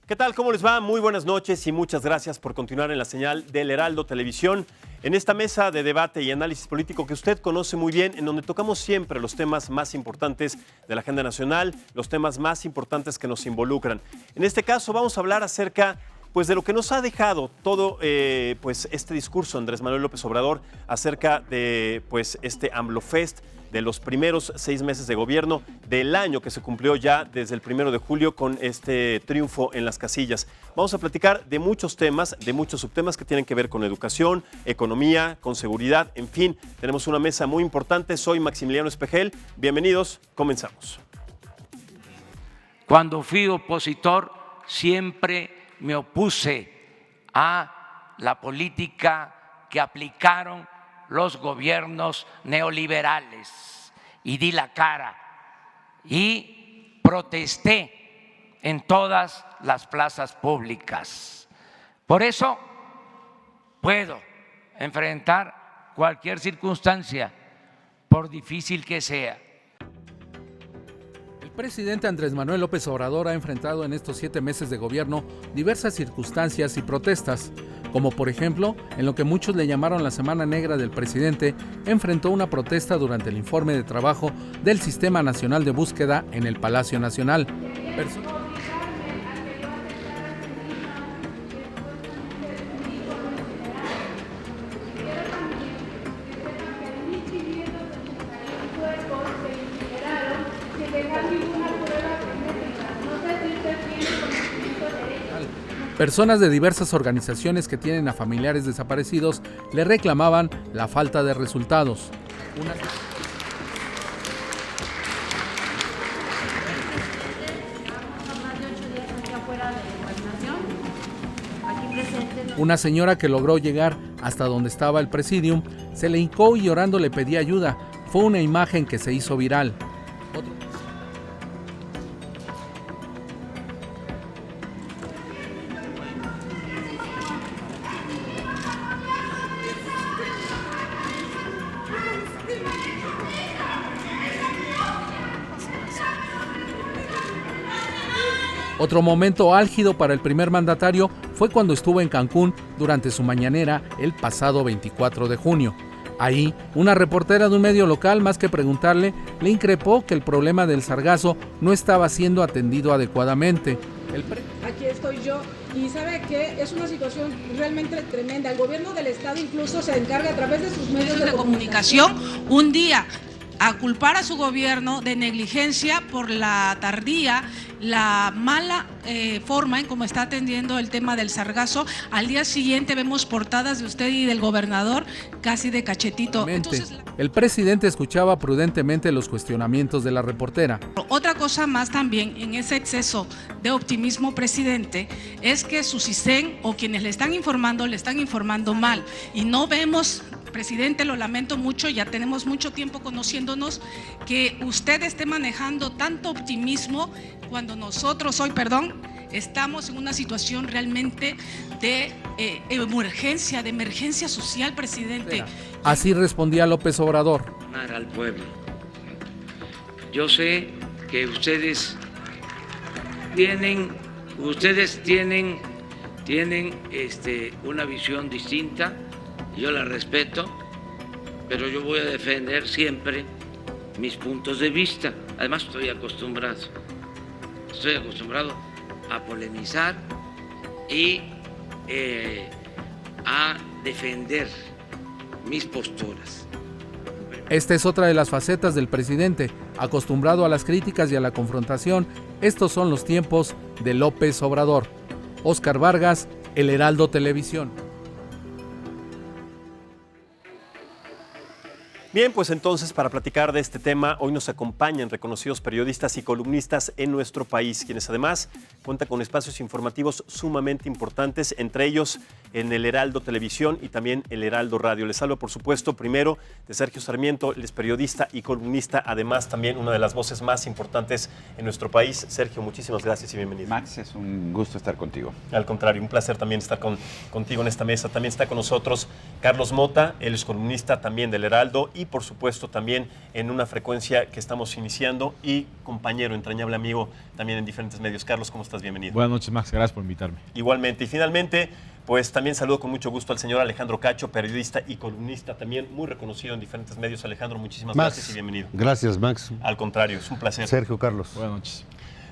¿Qué tal? ¿Cómo les va? Muy buenas noches y muchas gracias por continuar en la señal del Heraldo Televisión, en esta mesa de debate y análisis político que usted conoce muy bien, en donde tocamos siempre los temas más importantes de la agenda nacional, los temas más importantes que nos involucran. En este caso vamos a hablar acerca de lo que nos ha dejado todo este discurso Andrés Manuel López Obrador acerca de este AMLOfest, de los primeros 6 meses de gobierno del año que se cumplió ya desde el 1 de julio con este triunfo en las casillas. Vamos a platicar de muchos temas, de muchos subtemas que tienen que ver con educación, economía, con seguridad, en fin, tenemos una mesa muy importante. Soy Maximiliano Espejel, bienvenidos, comenzamos. Cuando fui opositor siempre me opuse a la política que aplicaron los gobiernos neoliberales y di la cara y protesté en todas las plazas públicas. Por eso puedo enfrentar cualquier circunstancia, por difícil que sea. El presidente Andrés Manuel López Obrador ha enfrentado en estos 7 meses de gobierno diversas circunstancias y protestas, como por ejemplo, en lo que muchos le llamaron la Semana Negra del presidente, enfrentó una protesta durante el informe de trabajo del Sistema Nacional de Búsqueda en el Palacio Nacional. Personas de diversas organizaciones que tienen a familiares desaparecidos le reclamaban la falta de resultados. Una señora que logró llegar hasta donde estaba el presidium se le hincó y llorando le pedía ayuda. Fue una imagen que se hizo viral. Otro momento álgido para el primer mandatario fue cuando estuvo en Cancún durante su mañanera el pasado 24 de junio. Ahí, una reportera de un medio local, más que preguntarle, le increpó que el problema del sargazo no estaba siendo atendido adecuadamente. Aquí estoy yo y sabe que es una situación realmente tremenda. El gobierno del estado incluso se encarga a través de sus medios de comunicación un día a culpar a su gobierno de negligencia por la tardía, la mala forma en cómo está atendiendo el tema del sargazo. Al día siguiente vemos portadas de usted y del gobernador casi de cachetito. Entonces, el presidente escuchaba prudentemente los cuestionamientos de la reportera. Otra cosa más también en ese exceso de optimismo, presidente, es que su CISEN o quienes le están informando mal y no vemos. Presidente, lo lamento mucho, ya tenemos mucho tiempo conociéndonos, que usted esté manejando tanto optimismo cuando nosotros hoy, estamos en una situación realmente de emergencia social, presidente. Así respondía López Obrador. Al pueblo. Yo sé que ustedes tienen una visión distinta. Yo la respeto, pero yo voy a defender siempre mis puntos de vista. Además, estoy acostumbrado a polemizar y a defender mis posturas. Esta es otra de las facetas del presidente, acostumbrado a las críticas y a la confrontación. Estos son los tiempos de López Obrador. Óscar Vargas, El Heraldo Televisión. Bien, pues entonces para platicar de este tema, hoy nos acompañan reconocidos periodistas y columnistas en nuestro país, quienes además cuentan con espacios informativos sumamente importantes, entre ellos en el Heraldo Televisión y también el Heraldo Radio. Les hablo, por supuesto, primero de Sergio Sarmiento, él es periodista y columnista, además también una de las voces más importantes en nuestro país. Sergio, muchísimas gracias y bienvenido. Max, es un gusto estar contigo. Al contrario, un placer también estar contigo en esta mesa. También está con nosotros Carlos Mota, él es columnista también del Heraldo y y por supuesto también en una frecuencia que estamos iniciando y compañero, entrañable amigo también en diferentes medios. Carlos, ¿cómo estás? Bienvenido. Buenas noches, Max. Gracias por invitarme. Igualmente. Y finalmente, pues también saludo con mucho gusto al señor Alejandro Cacho, periodista y columnista también muy reconocido en diferentes medios. Alejandro, muchísimas gracias y bienvenido. Gracias, Max. Al contrario, es un placer. Sergio, Carlos. Buenas noches.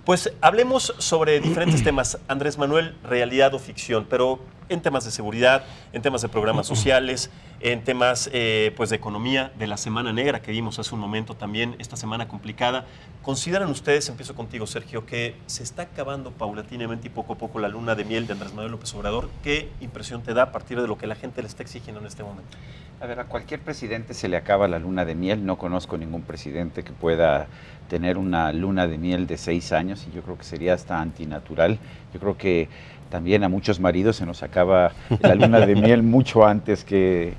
Pues hablemos sobre diferentes temas. Andrés Manuel, realidad o ficción, pero en temas de seguridad, en temas de programas sociales, en temas pues de economía, de la Semana Negra que vimos hace un momento también, esta semana complicada. ¿Consideran ustedes, empiezo contigo, Sergio, que se está acabando paulatinamente y poco a poco la luna de miel de Andrés Manuel López Obrador? ¿Qué impresión te da a partir de lo que la gente le está exigiendo en este momento? A ver, a cualquier presidente se le acaba la luna de miel. No conozco ningún presidente que pueda tener una luna de miel de 6 años y yo creo que sería hasta antinatural. Yo creo que también a muchos maridos se nos acaba la luna de miel mucho antes que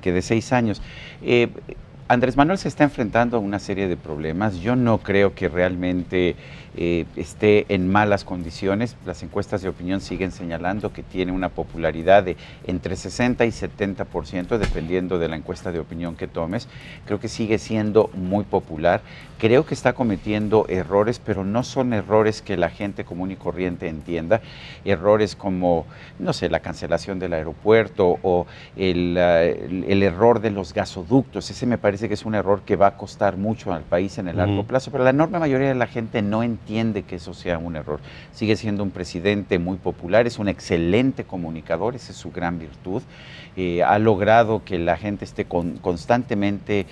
de 6 años. Andrés Manuel se está enfrentando a una serie de problemas. Yo no creo que realmente esté en malas condiciones. Las encuestas de opinión siguen señalando que tiene una popularidad de entre 60 y 70%, dependiendo de la encuesta de opinión que tomes. Creo que sigue siendo muy popular. Creo que está cometiendo errores, pero no son errores que la gente común y corriente entienda. Errores como, no sé, la cancelación del aeropuerto o el error de los gasoductos. Ese me parece que es un error que va a costar mucho al país en el largo plazo, pero la enorme mayoría de la gente no entiende que eso sea un error. Sigue siendo un presidente muy popular, es un excelente comunicador, esa es su gran virtud. Ha logrado que la gente esté constantemente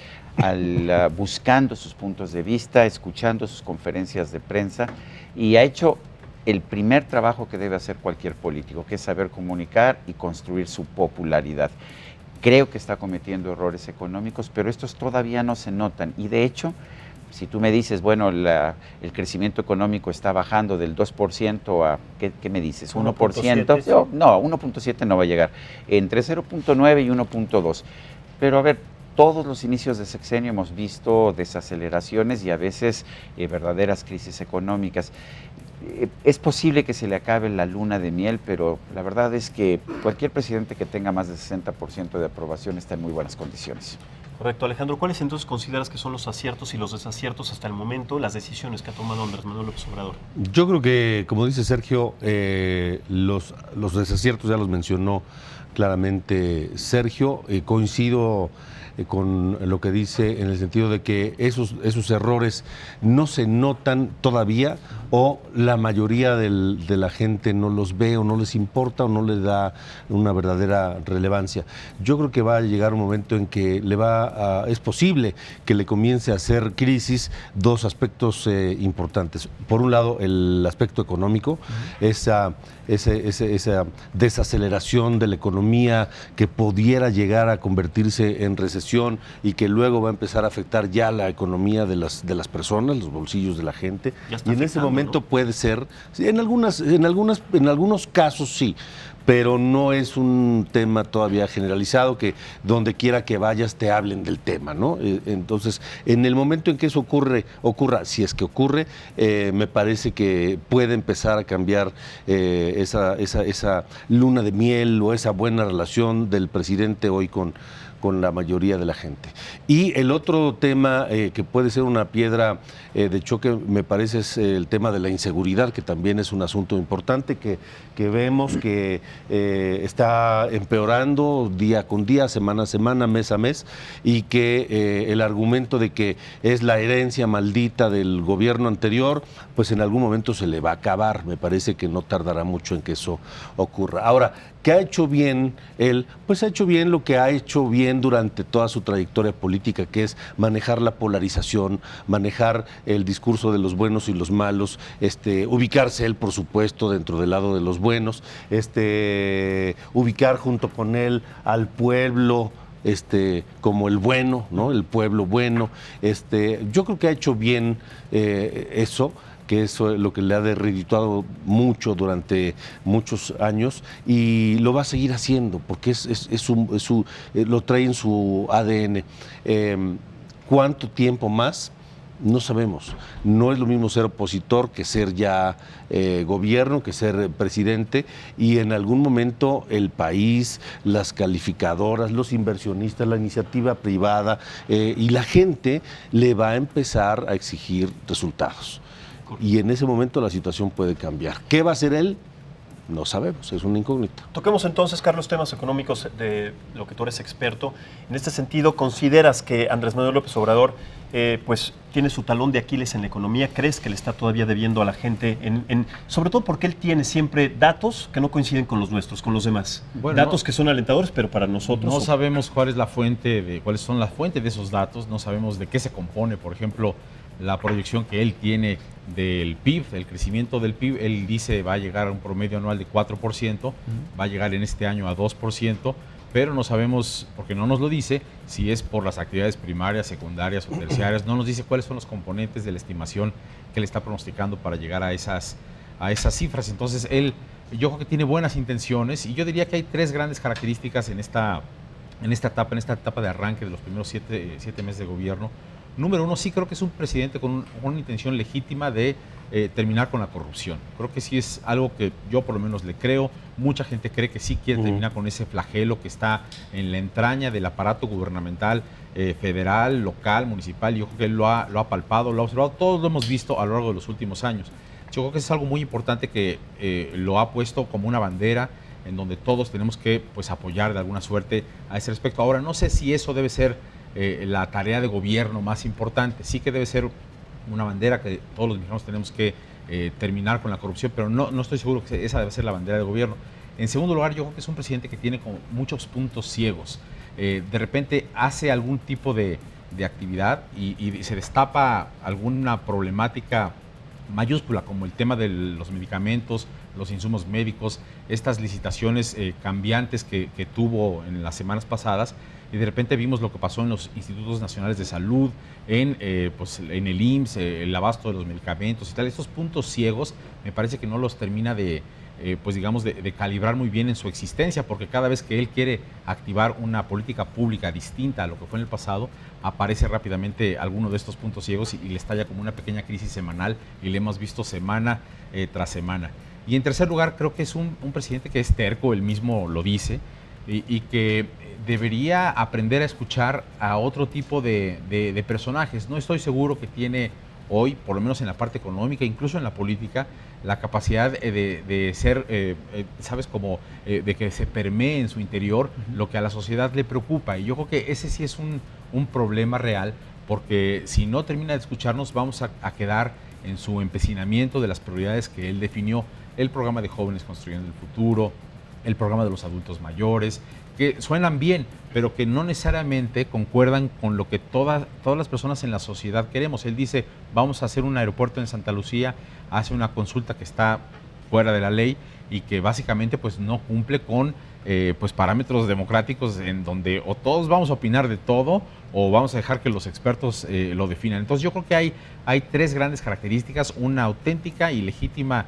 buscando sus puntos de vista, escuchando sus conferencias de prensa, y ha hecho el primer trabajo que debe hacer cualquier político, que es saber comunicar y construir su popularidad. Creo que está cometiendo errores económicos, pero estos todavía no se notan. Y de hecho, si tú me dices, bueno, el crecimiento económico está bajando del 2% a, ¿qué me dices? 1%. Sí. No, 1.7 no va a llegar. Entre 0.9 y 1.2. Pero a ver, todos los inicios de sexenio hemos visto desaceleraciones y a veces verdaderas crisis económicas. Es posible que se le acabe la luna de miel, pero la verdad es que cualquier presidente que tenga más de 60% de aprobación está en muy buenas condiciones. Correcto. Alejandro, ¿cuáles entonces consideras que son los aciertos y los desaciertos hasta el momento, las decisiones que ha tomado Andrés Manuel López Obrador? Yo creo que, como dice Sergio, los desaciertos ya los mencionó claramente Sergio. Coincido con lo que dice en el sentido de que esos errores no se notan todavía, o la mayoría de la gente no los ve o no les importa o no le da una verdadera relevancia. Yo creo que va a llegar un momento en que es posible que le comience a hacer crisis dos aspectos importantes. Por un lado, el aspecto económico, esa desaceleración de la economía que pudiera llegar a convertirse en recesión y que luego va a empezar a afectar ya la economía de las personas, los bolsillos de la gente. Y en ese momento, ¿no? Puede ser, sí, en algunos casos sí, pero no es un tema todavía generalizado que donde quiera que vayas te hablen del tema, ¿no? Entonces, en el momento en que eso ocurra, si es que ocurre, me parece que puede empezar a cambiar esa luna de miel o esa buena relación del presidente hoy con la mayoría de la gente. Y el otro tema que puede ser una piedra de choque, me parece, es el tema de la inseguridad, que también es un asunto importante que vemos que está empeorando día con día, semana a semana, mes a mes, y que el argumento de que es la herencia maldita del gobierno anterior, pues en algún momento se le va a acabar. Me parece que no tardará mucho en que eso ocurra. Ahora, ¿qué ha hecho bien él? Pues ha hecho bien lo que ha hecho bien durante toda su trayectoria política, que es manejar la polarización, manejar el discurso de los buenos y los malos, ubicarse él, por supuesto, dentro del lado de los buenos, ubicar junto con él al pueblo como el bueno, ¿no? El pueblo bueno. Yo creo que ha hecho bien eso, que eso es lo que le ha redituado mucho durante muchos años, y lo va a seguir haciendo porque lo trae en su ADN. ¿Cuánto tiempo más? No sabemos. No es lo mismo ser opositor que ser ya gobierno, que ser presidente, y en algún momento el país, las calificadoras, los inversionistas, la iniciativa privada y la gente le va a empezar a exigir resultados. Y en ese momento la situación puede cambiar. ¿Qué va a hacer él? No sabemos, es una incógnita. Toquemos entonces, Carlos, temas económicos de lo que tú eres experto. En este sentido, ¿consideras que Andrés Manuel López Obrador pues tiene su talón de Aquiles en la economía? ¿Crees que le está todavía debiendo a la gente? Sobre todo porque él tiene siempre datos que no coinciden con los nuestros, con los demás. Bueno, datos que son alentadores, pero para nosotros... No sabemos cuáles son las fuentes de esos datos, no sabemos de qué se compone, por ejemplo, la proyección que él tiene del PIB, el crecimiento del PIB, él dice va a llegar a un promedio anual de 4%, va a llegar en este año a 2%, pero no sabemos, porque no nos lo dice, si es por las actividades primarias, secundarias o terciarias, no nos dice cuáles son los componentes de la estimación que él está pronosticando para llegar a esas cifras. Entonces yo creo que tiene buenas intenciones y yo diría que hay tres grandes características en esta etapa de arranque de los primeros siete meses de gobierno. Número uno, sí creo que es un presidente con una intención legítima de terminar con la corrupción. Creo que sí es algo que yo por lo menos le creo. Mucha gente cree que sí quiere terminar con ese flagelo que está en la entraña del aparato gubernamental, federal, local, municipal. Yo creo que él lo ha palpado, lo ha observado. Todos lo hemos visto a lo largo de los últimos años. Yo creo que es algo muy importante que lo ha puesto como una bandera en donde todos tenemos que pues, apoyar de alguna suerte a ese respecto. Ahora, no sé si eso debe ser la tarea de gobierno más importante. Sí que debe ser una bandera que todos los mexicanos tenemos que terminar con la corrupción, pero no estoy seguro que esa debe ser la bandera de gobierno. En segundo lugar, yo creo que es un presidente que tiene como muchos puntos ciegos. De repente hace algún tipo de actividad y se destapa alguna problemática mayúscula, como el tema de los medicamentos, los insumos médicos, estas licitaciones cambiantes que tuvo en las semanas pasadas, y de repente vimos lo que pasó en los institutos nacionales de salud, en el IMSS, el abasto de los medicamentos y tal. Estos puntos ciegos me parece que no los termina de calibrar muy bien en su existencia, porque cada vez que él quiere activar una política pública distinta a lo que fue en el pasado, aparece rápidamente alguno de estos puntos ciegos y le estalla como una pequeña crisis semanal, y le hemos visto semana tras semana. Y en tercer lugar, creo que es un presidente que es terco, él mismo lo dice, y que debería aprender a escuchar a otro tipo de personajes. No estoy seguro que tiene hoy, por lo menos en la parte económica, incluso en la política, la capacidad de ser, de que se permee en su interior lo que a la sociedad le preocupa. Y yo creo que ese sí es un problema real, porque si no termina de escucharnos, vamos a quedar en su empecinamiento de las prioridades que él definió: el programa de jóvenes construyendo el futuro, el programa de los adultos mayores, que suenan bien, pero que no necesariamente concuerdan con lo que todas las personas en la sociedad queremos. Él dice, vamos a hacer un aeropuerto en Santa Lucía, hace una consulta que está fuera de la ley y que básicamente pues, no cumple con parámetros democráticos, en donde o todos vamos a opinar de todo o vamos a dejar que los expertos lo definan. Entonces yo creo que hay tres grandes características: una auténtica y legítima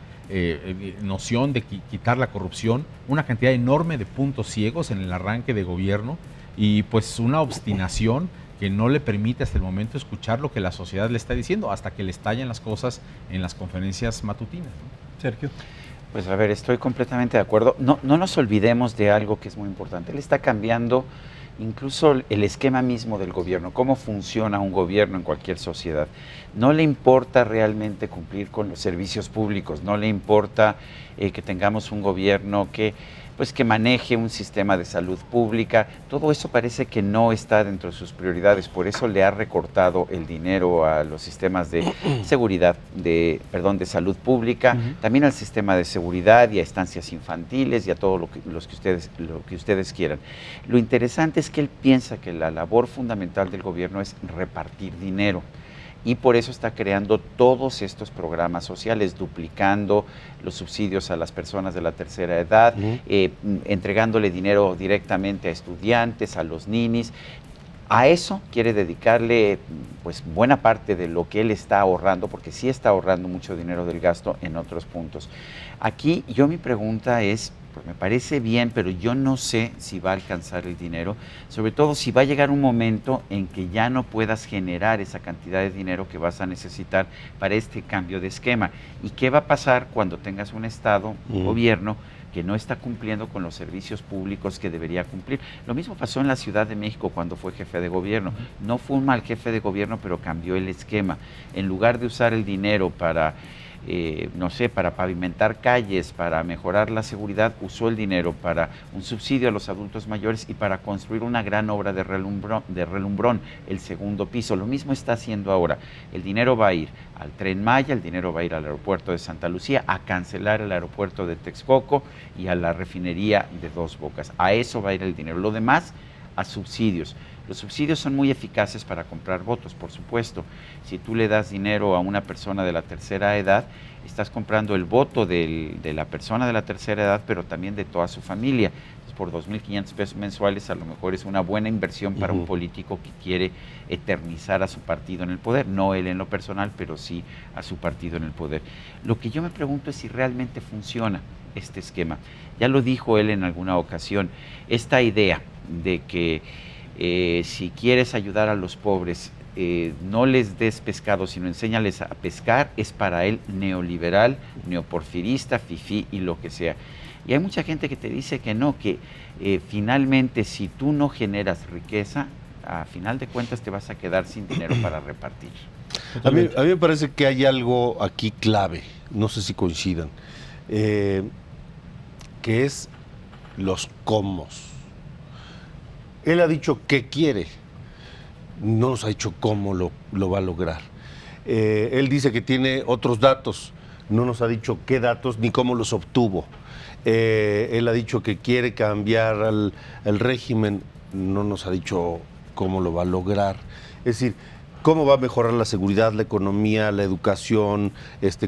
noción de quitar la corrupción, una cantidad enorme de puntos ciegos en el arranque de gobierno y pues una obstinación que no le permite hasta el momento escuchar lo que la sociedad le está diciendo, hasta que le estallan las cosas en las conferencias matutinas, ¿no? Sergio. Pues a ver, estoy completamente de acuerdo. No nos olvidemos de algo que es muy importante. Él está cambiando incluso el esquema mismo del gobierno, cómo funciona un gobierno en cualquier sociedad. No le importa realmente cumplir con los servicios públicos, no le importa que tengamos un gobierno que maneje un sistema de salud pública. Todo eso parece que no está dentro de sus prioridades, por eso le ha recortado el dinero a los sistemas de seguridad, de salud pública, también al sistema de seguridad y a estancias infantiles y a todo lo que ustedes quieran. Lo interesante es que él piensa que la labor fundamental del gobierno es repartir dinero. Y por eso está creando todos estos programas sociales, duplicando los subsidios a las personas de la tercera edad, entregándole dinero directamente a estudiantes, a los ninis. A eso quiere dedicarle pues buena parte de lo que él está ahorrando, porque sí está ahorrando mucho dinero del gasto en otros puntos. Aquí mi pregunta es, Pues me parece bien, pero yo no sé si va a alcanzar el dinero, sobre todo si va a llegar un momento en que ya no puedas generar esa cantidad de dinero que vas a necesitar para este cambio de esquema. ¿Y qué va a pasar cuando tengas un Estado, un gobierno, que no está cumpliendo con los servicios públicos que debería cumplir? Lo mismo pasó en la Ciudad de México cuando fue jefe de gobierno. No fue un mal jefe de gobierno, pero cambió el esquema. En lugar de usar el dinero para para pavimentar calles, para mejorar la seguridad, usó el dinero para un subsidio a los adultos mayores y para construir una gran obra de relumbrón, el segundo piso. Lo mismo está haciendo ahora. El dinero va a ir al Tren Maya, el dinero va a ir al aeropuerto de Santa Lucía, a cancelar el aeropuerto de Texcoco y a la refinería de Dos Bocas. A eso va a ir el dinero. Lo demás, a subsidios. Los subsidios son muy eficaces para comprar votos, por supuesto. Si tú le das dinero a una persona de la tercera edad, estás comprando el voto de la persona de la tercera edad, pero también de toda su familia. Entonces, por 2.500 pesos mensuales, a lo mejor es una buena inversión para un político que quiere eternizar a su partido en el poder. No él en lo personal, pero sí a su partido en el poder. Lo que yo me pregunto es si realmente funciona este esquema. Ya lo dijo él en alguna ocasión, esta idea de que si quieres ayudar a los pobres, no les des pescado, sino enséñales a pescar, es para él neoliberal, neoporfirista, fifí y lo que sea. Y hay mucha gente que te dice que no, que finalmente si tú no generas riqueza, a final de cuentas te vas a quedar sin dinero para repartir. A mí me parece que hay algo aquí clave, no sé si coincidan, que es los cómo. Él ha dicho que quiere, no nos ha dicho cómo lo va a lograr. Él dice que tiene otros datos, no nos ha dicho qué datos ni cómo los obtuvo. Él ha dicho que quiere cambiar el régimen, no nos ha dicho cómo lo va a lograr. Es decir, cómo va a mejorar la seguridad, la economía, la educación,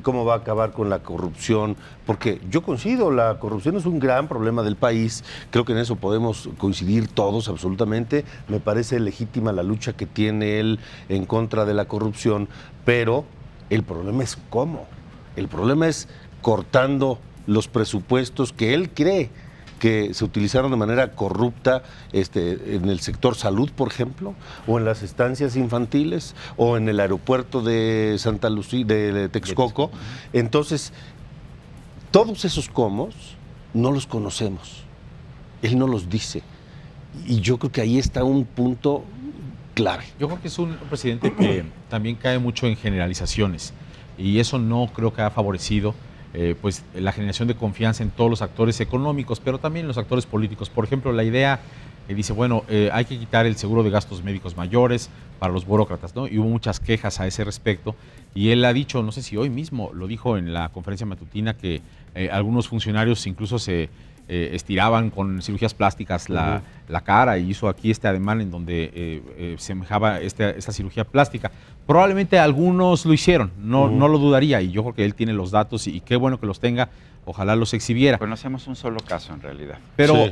cómo va a acabar con la corrupción, porque yo coincido, la corrupción es un gran problema del país, creo que en eso podemos coincidir todos absolutamente, me parece legítima la lucha que tiene él en contra de la corrupción, pero el problema es cómo, el problema es cortando los presupuestos que él cree que se utilizaron de manera corrupta en el sector salud, por ejemplo, o en las estancias infantiles, o en el aeropuerto de Santa Lucía, de Texcoco. Entonces, todos esos cómo no los conocemos. Él no los dice. Y yo creo que ahí está un punto clave. Yo creo que es un presidente que también cae mucho en generalizaciones, y eso no creo que ha favorecido pues la generación de confianza en todos los actores económicos, pero también en los actores políticos. Por ejemplo, la idea dice, bueno, hay que quitar el seguro de gastos médicos mayores para los burócratas, ¿no? Y hubo muchas quejas a ese respecto, y él ha dicho, no sé si hoy mismo, lo dijo en la conferencia matutina, que algunos funcionarios incluso se estiraban con cirugías plásticas la cara, y hizo aquí este ademán en donde semejaba esta cirugía plástica. Probablemente algunos lo hicieron, no lo dudaría, y yo creo que él tiene los datos y qué bueno que los tenga, ojalá los exhibiera. Conocemos un solo caso en realidad. Pero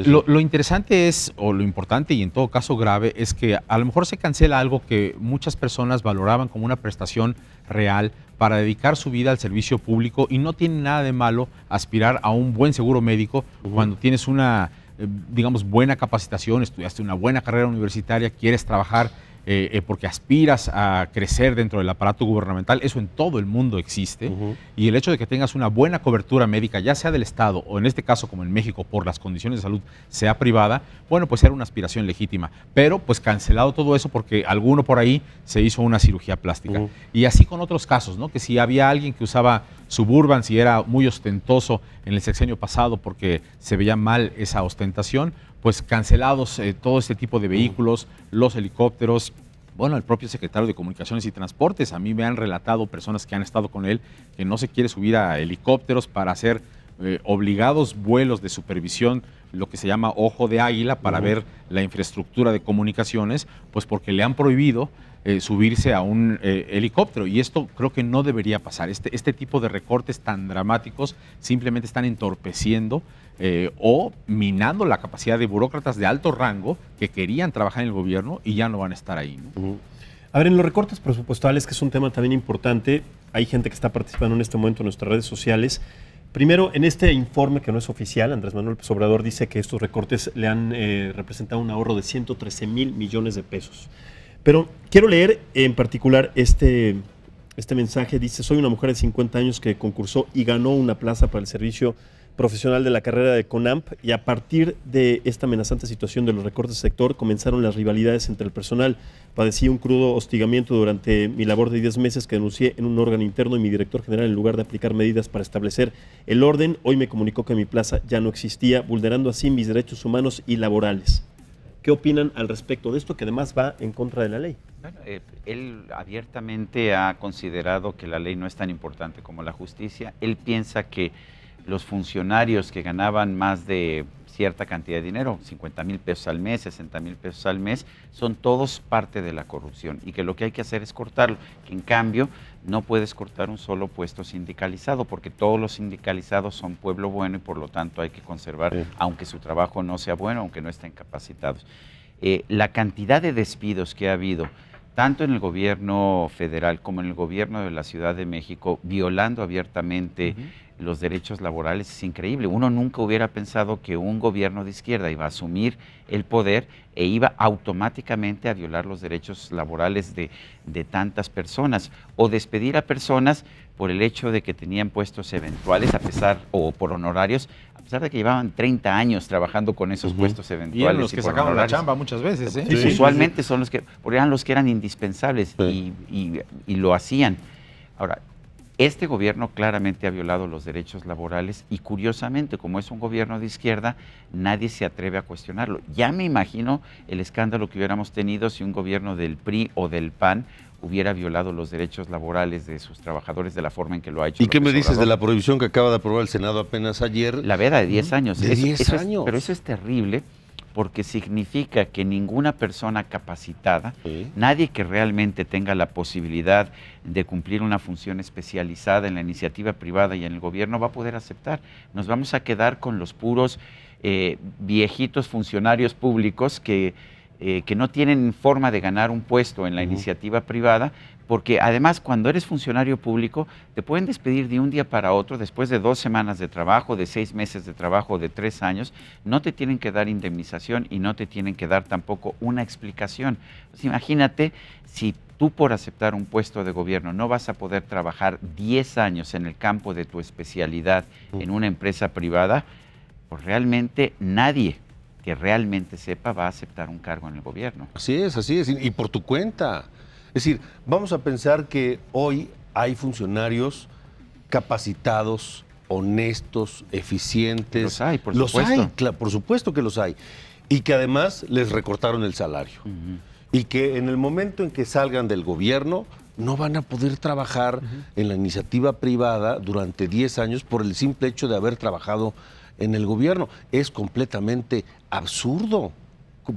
lo interesante es, o lo importante y en todo caso grave, es que a lo mejor se cancela algo que muchas personas valoraban como una prestación real para dedicar su vida al servicio público, y no tiene nada de malo aspirar a un buen seguro médico cuando tienes una, digamos, buena capacitación, estudiaste una buena carrera universitaria, quieres trabajar porque aspiras a crecer dentro del aparato gubernamental. Eso en todo el mundo existe, y el hecho de que tengas una buena cobertura médica, ya sea del Estado o en este caso como en México por las condiciones de salud, sea privada, bueno, pues era una aspiración legítima, pero pues cancelado todo eso porque alguno por ahí se hizo una cirugía plástica. Y así con otros casos, ¿no? Que si había alguien que usaba Suburban, si era muy ostentoso en el sexenio pasado porque se veía mal esa ostentación, pues cancelados todo este tipo de vehículos, los helicópteros. Bueno, el propio secretario de Comunicaciones y Transportes, a mí me han relatado personas que han estado con él que no se quiere subir a helicópteros para hacer obligados vuelos de supervisión, lo que se llama ojo de águila, para ver la infraestructura de comunicaciones, pues porque le han prohibido subirse a un helicóptero, y esto creo que no debería pasar. Este tipo de recortes tan dramáticos simplemente están entorpeciendo o minando la capacidad de burócratas de alto rango que querían trabajar en el gobierno y ya no van a estar ahí, ¿no? A ver, en los recortes presupuestales, que es un tema también importante, hay gente que está participando en este momento en nuestras redes sociales. Primero, en este informe que no es oficial, Andrés Manuel López Obrador dice que estos recortes le han representado un ahorro de 113,000 millones de pesos. Pero quiero leer en particular este mensaje. Dice: soy una mujer de 50 años que concursó y ganó una plaza para el servicio profesional de la carrera de CONAMP, y a partir de esta amenazante situación de los recortes del sector comenzaron las rivalidades entre el personal. Padecí un crudo hostigamiento durante mi labor de 10 meses que denuncié en un órgano interno, y mi director general, en lugar de aplicar medidas para establecer el orden, hoy me comunicó que mi plaza ya no existía, vulnerando así mis derechos humanos y laborales. ¿Qué opinan al respecto de esto, que además va en contra de la ley? Bueno, él abiertamente ha considerado que la ley no es tan importante como la justicia. Él piensa que los funcionarios que ganaban más de cierta cantidad de dinero, 50,000 pesos al mes, 60,000 pesos al mes, son todos parte de la corrupción, y que lo que hay que hacer es cortarlo, que en cambio no puedes cortar un solo puesto sindicalizado, porque todos los sindicalizados son pueblo bueno y por lo tanto hay que conservar, aunque su trabajo no sea bueno, aunque no estén capacitados. La cantidad de despidos que ha habido, tanto en el gobierno federal como en el gobierno de la Ciudad de México, violando abiertamente los derechos laborales, es increíble. Uno nunca hubiera pensado que un gobierno de izquierda iba a asumir el poder e iba automáticamente a violar los derechos laborales de tantas personas, o despedir a personas por el hecho de que tenían puestos eventuales, o por honorarios, a pesar de que llevaban 30 años trabajando con esos puestos eventuales. Y eran los que sacaban la chamba muchas veces, ¿eh? Sí, usualmente son los que, porque eran los que eran indispensables, y lo hacían. Ahora, este gobierno claramente ha violado los derechos laborales, y curiosamente, como es un gobierno de izquierda, nadie se atreve a cuestionarlo. Ya me imagino el escándalo que hubiéramos tenido si un gobierno del PRI o del PAN hubiera violado los derechos laborales de sus trabajadores de la forma en que lo ha hecho. ¿Y qué me dices de la prohibición que acaba de aprobar el Senado apenas ayer? La veda de 10 años. De 10 años. Pero eso es terrible, porque significa que ninguna persona capacitada, nadie que realmente tenga la posibilidad de cumplir una función especializada en la iniciativa privada y en el gobierno va a poder aceptar. Nos vamos a quedar con los puros viejitos funcionarios públicos que no tienen forma de ganar un puesto en la iniciativa privada, porque además cuando eres funcionario público te pueden despedir de un día para otro después de 2 semanas de trabajo, de 6 meses de trabajo, de 3 años, no te tienen que dar indemnización y no te tienen que dar tampoco una explicación. Pues imagínate, si tú por aceptar un puesto de gobierno no vas a poder trabajar 10 años en el campo de tu especialidad en una empresa privada, pues realmente nadie que realmente sepa va a aceptar un cargo en el gobierno. Así es, y por tu cuenta. Es decir, vamos a pensar que hoy hay funcionarios capacitados, honestos, eficientes. Los hay, por supuesto. Los hay, por supuesto que los hay. Y que además les recortaron el salario. Y que en el momento en que salgan del gobierno no van a poder trabajar en la iniciativa privada durante 10 años por el simple hecho de haber trabajado en el gobierno. Es completamente absurdo.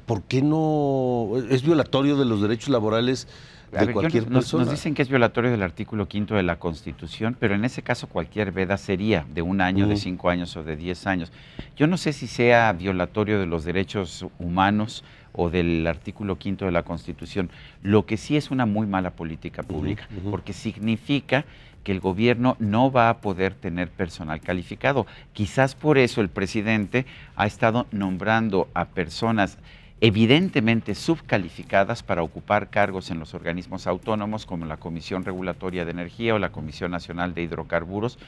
¿Por qué no? Es violatorio de los derechos laborales de cualquier persona. Nos dicen que es violatorio del artículo 5 de la Constitución, pero en ese caso cualquier veda sería de 1 año, de 5 años o de 10 años. Yo no sé si sea violatorio de los derechos humanos o del artículo 5 de la Constitución. Lo que sí es una muy mala política pública, porque significa que el gobierno no va a poder tener personal calificado. Quizás por eso el presidente ha estado nombrando a personas evidentemente subcalificadas para ocupar cargos en los organismos autónomos como la Comisión Regulatoria de Energía o la Comisión Nacional de Hidrocarburos,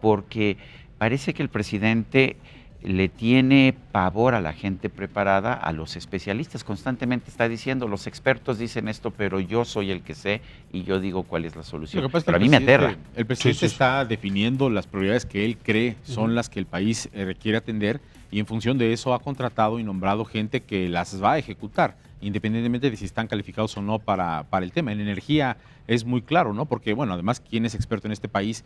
porque parece que el presidente le tiene pavor a la gente preparada, a los especialistas. Constantemente está diciendo, los expertos dicen esto, pero yo soy el que sé y yo digo cuál es la solución. Lo que pasa es que pero a mí me aterra. El presidente está definiendo las prioridades que él cree son las que el país requiere atender, y en función de eso ha contratado y nombrado gente que las va a ejecutar, independientemente de si están calificados o no para el tema. En energía es muy claro, ¿no? Porque, bueno, además, ¿quién es experto en este país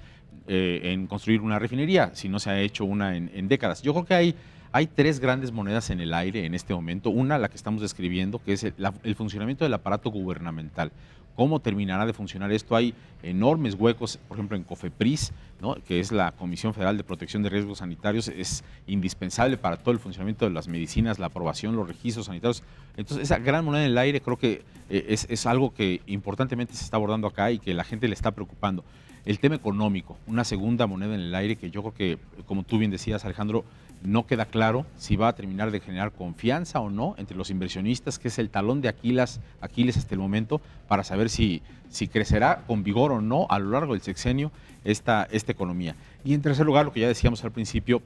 en construir una refinería si no se ha hecho una en décadas? Yo creo que hay 3 grandes monedas en el aire en este momento. Una, la que estamos describiendo, que es el funcionamiento del aparato gubernamental. ¿Cómo terminará de funcionar esto? Hay enormes huecos, por ejemplo, en COFEPRIS, ¿no?, que es la Comisión Federal de Protección de Riesgos Sanitarios. Es indispensable para todo el funcionamiento de las medicinas, la aprobación, los registros sanitarios. Entonces, esa gran moneda en el aire creo que es algo que importantemente se está abordando acá y que la gente le está preocupando. el tema económico, una segunda moneda en el aire que yo creo que, como tú bien decías, Alejandro, no queda claro si va a terminar de generar confianza o no entre los inversionistas, que es el talón de Aquiles hasta el momento, para saber si crecerá con vigor o no a lo largo del sexenio esta economía. Y en tercer lugar, lo que ya decíamos al principio,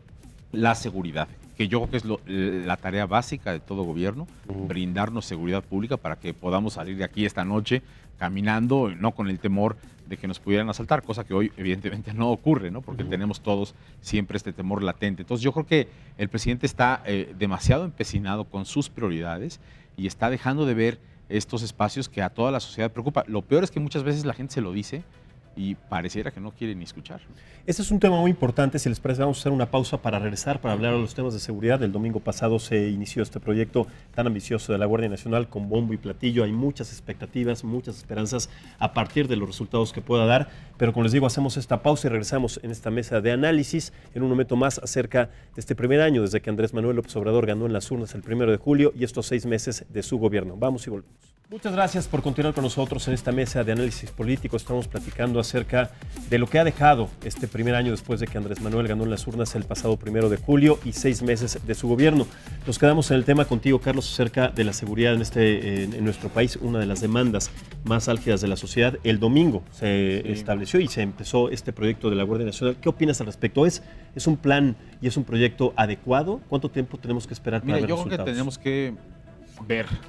la seguridad, que yo creo que es la tarea básica de todo gobierno, brindarnos seguridad pública para que podamos salir de aquí esta noche caminando, no con el temor de que nos pudieran asaltar, cosa que hoy evidentemente no ocurre, ¿no? Porque tenemos todos siempre este temor latente. Entonces yo creo que el presidente está demasiado empecinado con sus prioridades y está dejando de ver estos espacios que a toda la sociedad preocupa. Lo peor es que muchas veces la gente se lo dice y pareciera que no quiere ni escuchar. Este es un tema muy importante. Si les parece, vamos a hacer una pausa para regresar, para hablar de los temas de seguridad. El domingo pasado se inició este proyecto tan ambicioso de la Guardia Nacional con bombo y platillo. Hay muchas expectativas, muchas esperanzas a partir de los resultados que pueda dar. Pero como les digo, hacemos esta pausa y regresamos en esta mesa de análisis en un momento más acerca de este primer año desde que Andrés Manuel López Obrador ganó en las urnas el 1 de julio y estos 6 meses de su gobierno. Vamos y volvemos. Muchas gracias por continuar con nosotros en esta mesa de análisis político. Estamos platicando acerca de lo que ha dejado este primer año después de que Andrés Manuel ganó en las urnas el pasado 1 de julio y 6 meses de su gobierno. Nos quedamos en el tema contigo, Carlos, acerca de la seguridad en nuestro país, una de las demandas más álgidas de la sociedad. El domingo se estableció y se empezó este proyecto de la Guardia Nacional. ¿Qué opinas al respecto? ¿Es un plan y es un proyecto adecuado? ¿Cuánto tiempo tenemos que esperar para ver resultados? Yo creo que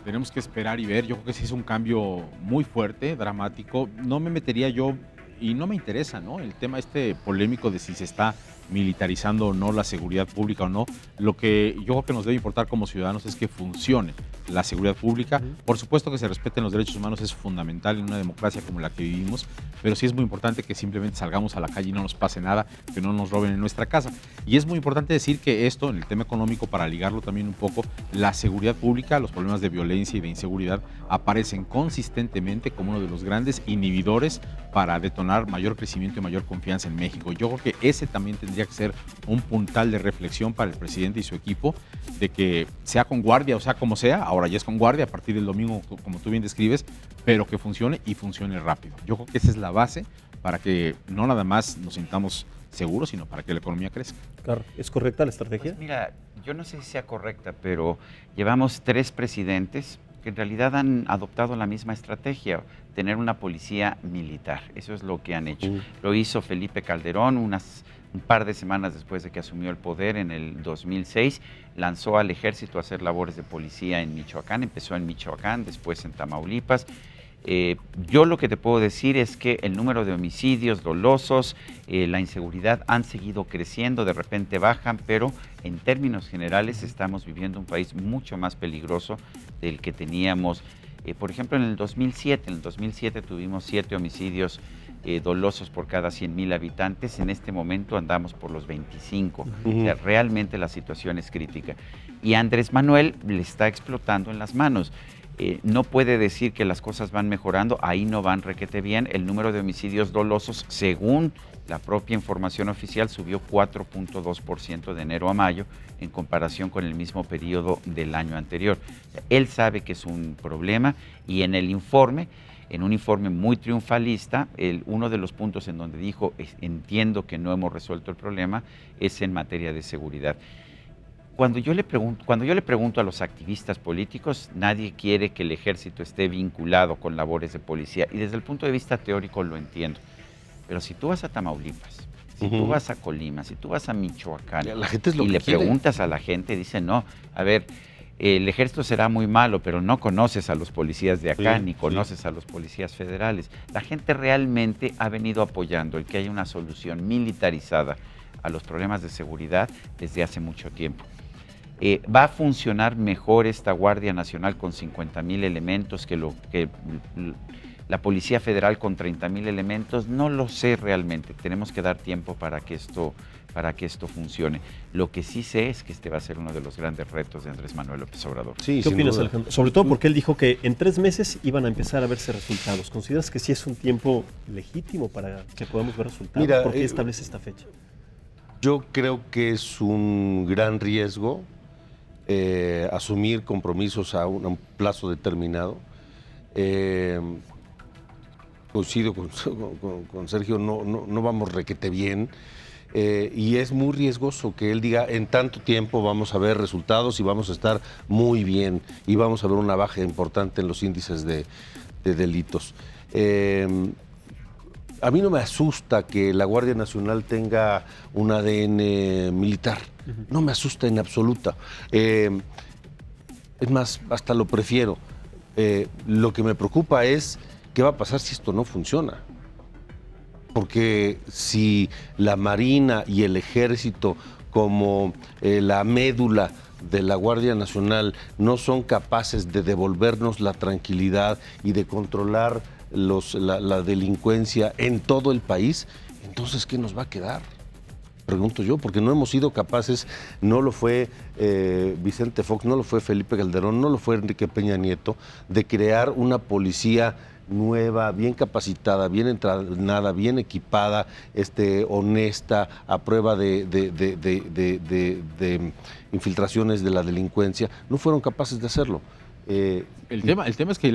tenemos que esperar y ver. Yo creo que sí es un cambio muy fuerte, dramático. No me metería yo, y no me interesa, ¿no?, el tema polémico de si se está militarizando o no la seguridad pública o no. Lo que yo creo que nos debe importar como ciudadanos es que funcione la seguridad pública. Por supuesto que se respeten los derechos humanos, es fundamental en una democracia como la que vivimos, pero sí es muy importante que simplemente salgamos a la calle y no nos pase nada, que no nos roben en nuestra casa. Y es muy importante decir que esto, en el tema económico, para ligarlo también un poco, la seguridad pública, los problemas de violencia y de inseguridad aparecen consistentemente como uno de los grandes inhibidores para detonar mayor crecimiento y mayor confianza en México. Yo creo que ese también tendría que ser un puntal de reflexión para el presidente y su equipo, de que sea con guardia o sea como sea, ahora ya es con guardia a partir del domingo, como tú bien describes, pero que funcione y funcione rápido. Yo creo que esa es la base para que no nada más nos sintamos seguros, sino para que la economía crezca. Claro. ¿Es correcta la estrategia? Pues mira, yo no sé si sea correcta, pero llevamos 3 presidentes que en realidad han adoptado la misma estrategia, tener una policía militar. Eso es lo que han hecho. Lo hizo Felipe Calderón un par de semanas después de que asumió el poder en el 2006, lanzó al ejército a hacer labores de policía en Michoacán, empezó en Michoacán, después en Tamaulipas. Yo lo que te puedo decir es que el número de homicidios dolosos, la inseguridad han seguido creciendo, de repente bajan, pero en términos generales estamos viviendo un país mucho más peligroso del que teníamos. Por ejemplo, en el 2007 tuvimos 7 homicidios dolosos por cada 100,000 habitantes. En este momento andamos por los 25. O sea, realmente la situación es crítica. Y Andrés Manuel le está explotando en las manos. No puede decir que las cosas van mejorando, ahí no van requete bien. El número de homicidios dolosos, según la propia información oficial, subió 4.2% de enero a mayo en comparación con el mismo periodo del año anterior. Él sabe que es un problema y en el informe, en un informe muy triunfalista, uno de los puntos en donde dijo, entiendo que no hemos resuelto el problema, es en materia de seguridad. Cuando yo le pregunto a los activistas políticos, nadie quiere que el ejército esté vinculado con labores de policía, y desde el punto de vista teórico lo entiendo. Pero si tú vas a Tamaulipas, si tú vas a Colima, si tú vas a Michoacán, la gente es lo y que le quiere. preguntas a la gente, dicen, no, a ver, el ejército será muy malo, pero no conoces a los policías de acá, ni conoces a los policías federales. La gente realmente ha venido apoyando el que haya una solución militarizada a los problemas de seguridad desde hace mucho tiempo. ¿Va a funcionar mejor esta Guardia Nacional con 50,000 elementos que la Policía Federal con 30,000 elementos? No lo sé realmente. Tenemos que dar tiempo para que esto funcione. Lo que sí sé es que este va a ser uno de los grandes retos de Andrés Manuel López Obrador. Sí, ¿qué opinas, Alejandro? Sobre todo porque él dijo que en 3 meses iban a empezar a verse resultados. ¿Consideras que sí es un tiempo legítimo para que podamos ver resultados? Mira, ¿Por qué establece esta fecha? Yo creo que es un gran riesgo asumir compromisos a un plazo determinado. coincido con Sergio, no vamos requete bien. Y es muy riesgoso que él diga en tanto tiempo vamos a ver resultados y vamos a estar muy bien y vamos a ver una baja importante en los índices de delitos. A mí no me asusta que la Guardia Nacional tenga un ADN militar, no me asusta en absoluta. Es más, hasta lo prefiero. Lo que me preocupa es qué va a pasar si esto no funciona. Porque si la Marina y el Ejército, como la médula de la Guardia Nacional, no son capaces de devolvernos la tranquilidad y de controlar la delincuencia en todo el país, entonces ¿qué nos va a quedar? Pregunto yo, porque no hemos sido capaces, no lo fue Vicente Fox, no lo fue Felipe Calderón, no lo fue Enrique Peña Nieto, de crear una policía nueva, bien capacitada, bien entrenada, bien equipada, honesta, a prueba de infiltraciones de la delincuencia. No fueron capaces de hacerlo. El tema es que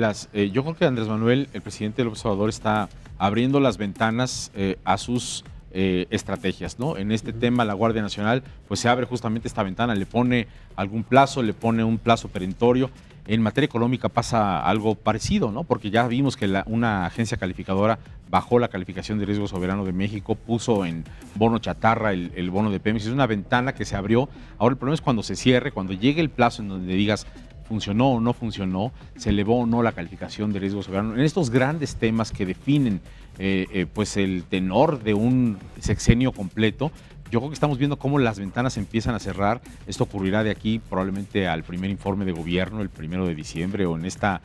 yo creo que Andrés Manuel, el presidente López Obrador, está abriendo las ventanas a sus estrategias, ¿no? En este tema, la Guardia Nacional, pues se abre justamente esta ventana, le pone algún plazo, le pone un plazo perentorio. En materia económica pasa algo parecido, ¿no? Porque ya vimos que una agencia calificadora bajó la calificación de riesgo soberano de México, puso en bono chatarra el bono de Pemex. Es una ventana que se abrió. Ahora el problema es cuando se cierre, cuando llegue el plazo en donde digas funcionó o no funcionó, se elevó o no la calificación de riesgo soberano. En estos grandes temas que definen pues el tenor de un sexenio completo, yo creo que estamos viendo cómo las ventanas empiezan a cerrar. Esto ocurrirá de aquí probablemente al primer informe de gobierno, el 1 de diciembre, o en este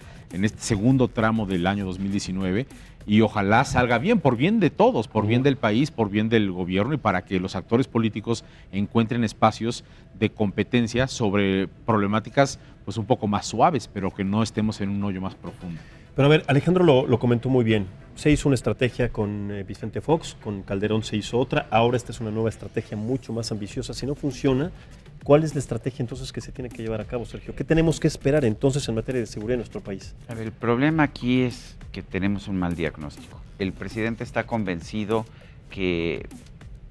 segundo tramo del año 2019. Y ojalá salga bien, por bien de todos, por bien del país, por bien del gobierno, y para que los actores políticos encuentren espacios de competencia sobre problemáticas pues un poco más suaves, pero que no estemos en un hoyo más profundo. Pero a ver, Alejandro lo comentó muy bien. Se hizo una estrategia con Vicente Fox, con Calderón se hizo otra, ahora esta es una nueva estrategia mucho más ambiciosa. Si no funciona, ¿cuál es la estrategia entonces que se tiene que llevar a cabo, Sergio? ¿Qué tenemos que esperar entonces en materia de seguridad en nuestro país? A ver, el problema aquí es que tenemos un mal diagnóstico. El presidente está convencido que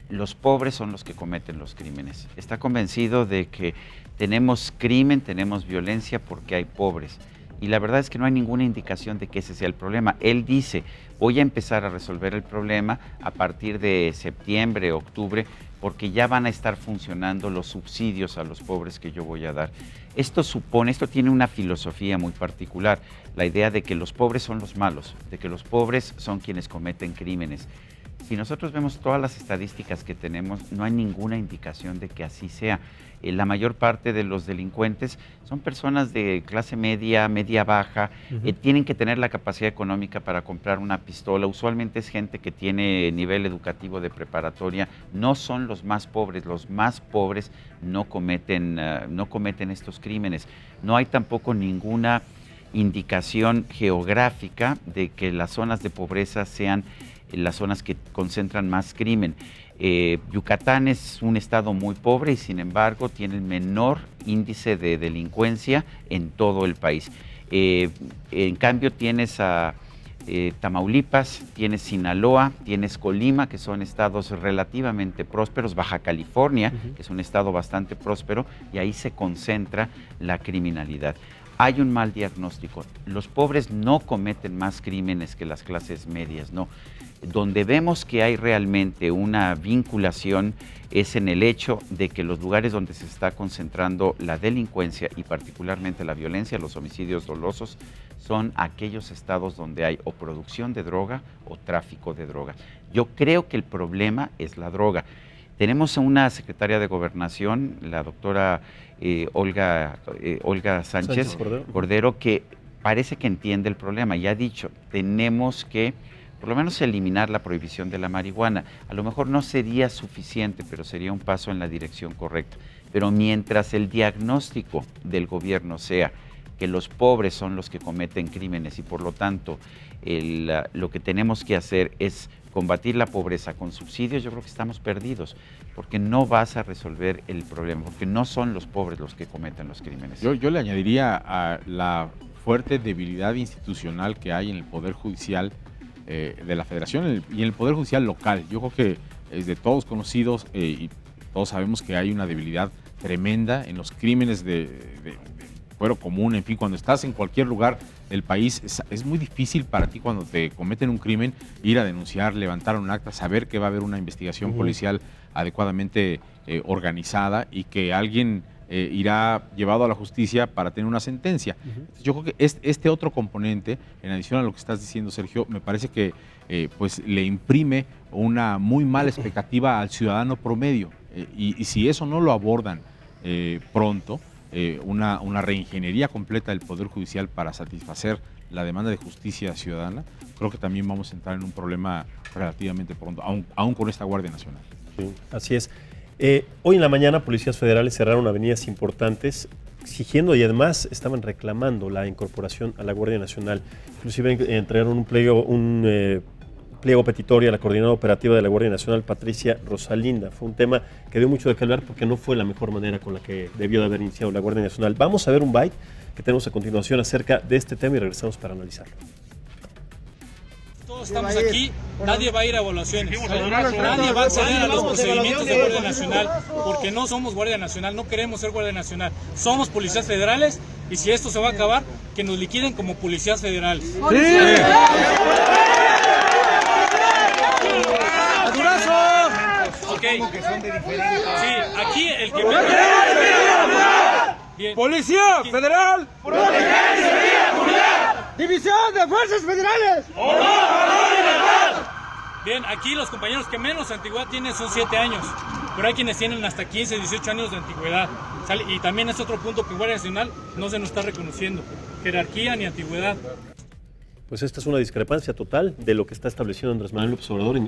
los pobres son los que cometen los crímenes. Está convencido de que tenemos crimen, tenemos violencia porque hay pobres. Y la verdad es que no hay ninguna indicación de que ese sea el problema. Él dice, voy a empezar a resolver el problema a partir de septiembre, octubre, porque ya van a estar funcionando los subsidios a los pobres que yo voy a dar. Esto tiene una filosofía muy particular, la idea de que los pobres son los malos, de que los pobres son quienes cometen crímenes. Si nosotros vemos todas las estadísticas que tenemos, no hay ninguna indicación de que así sea. La mayor parte de los delincuentes son personas de clase media, media baja, tienen que tener la capacidad económica para comprar una pistola. Usualmente es gente que tiene nivel educativo de preparatoria. No son los más pobres no cometen estos crímenes. No hay tampoco ninguna indicación geográfica de que las zonas de pobreza sean las zonas que concentran más crimen. Yucatán es un estado muy pobre y sin embargo tiene el menor índice de delincuencia en todo el país. En cambio tienes a Tamaulipas, tienes Sinaloa, tienes Colima, que son estados relativamente prósperos, Baja California, que es un estado bastante próspero, y ahí se concentra la criminalidad. Hay un mal diagnóstico. Los pobres no cometen más crímenes que las clases medias, no. Donde vemos que hay realmente una vinculación es en el hecho de que los lugares donde se está concentrando la delincuencia y particularmente la violencia, los homicidios dolosos, son aquellos estados donde hay o producción de droga o tráfico de droga. Yo creo que el problema es la droga. Tenemos a una secretaria de Gobernación, la doctora Olga Sánchez Cordero, que parece que entiende el problema y ha dicho, tenemos que por lo menos eliminar la prohibición de la marihuana. A lo mejor no sería suficiente, pero sería un paso en la dirección correcta. Pero mientras el diagnóstico del gobierno sea que los pobres son los que cometen crímenes y por lo tanto lo que tenemos que hacer es combatir la pobreza con subsidios, yo creo que estamos perdidos, porque no vas a resolver el problema, porque no son los pobres los que cometen los crímenes. Yo le añadiría a la fuerte debilidad institucional que hay en el Poder Judicial, de la Federación y en el Poder Judicial local. Yo creo que es de todos conocidos y todos sabemos que hay una debilidad tremenda en los crímenes de fuero común. En fin, cuando estás en cualquier lugar del país, es muy difícil para ti cuando te cometen un crimen ir a denunciar, levantar un acta, saber que va a haber una investigación policial adecuadamente organizada y que alguien irá llevado a la justicia para tener una sentencia. Yo creo que este otro componente, en adición a lo que estás diciendo, Sergio, me parece que pues le imprime una muy mala expectativa al ciudadano promedio. Y si eso no lo abordan pronto, una reingeniería completa del Poder Judicial para satisfacer la demanda de justicia ciudadana, creo que también vamos a entrar en un problema relativamente pronto, aún con esta Guardia Nacional. Sí, así es. Hoy en la mañana policías federales cerraron avenidas importantes exigiendo y además estaban reclamando la incorporación a la Guardia Nacional. Inclusive entregaron un pliego petitorio a la coordinadora operativa de la Guardia Nacional, Patricia Rosalinda. Fue un tema que dio mucho de qué hablar porque no fue la mejor manera con la que debió de haber iniciado la Guardia Nacional. Vamos a ver un byte que tenemos a continuación acerca de este tema y regresamos para analizarlo. Todos estamos aquí, nadie va a ir a evaluaciones, nadie va a acceder a los procedimientos de Guardia Nacional, porque no somos Guardia Nacional, no queremos ser Guardia Nacional, somos policías federales y si esto se va a acabar, que nos liquiden como policías federales. ¡Sí! Okay. Sí, aquí el que... Bien. ¡Policía Federal! ¡División de Fuerzas Federales! Bien, aquí los compañeros que menos antigüedad tienen son 7 años, pero hay quienes tienen hasta 15, 18 años de antigüedad. Y también es otro punto que Guardia Nacional no se nos está reconociendo, jerarquía ni antigüedad. Pues esta es una discrepancia total de lo que está estableciendo Andrés Manuel López Obrador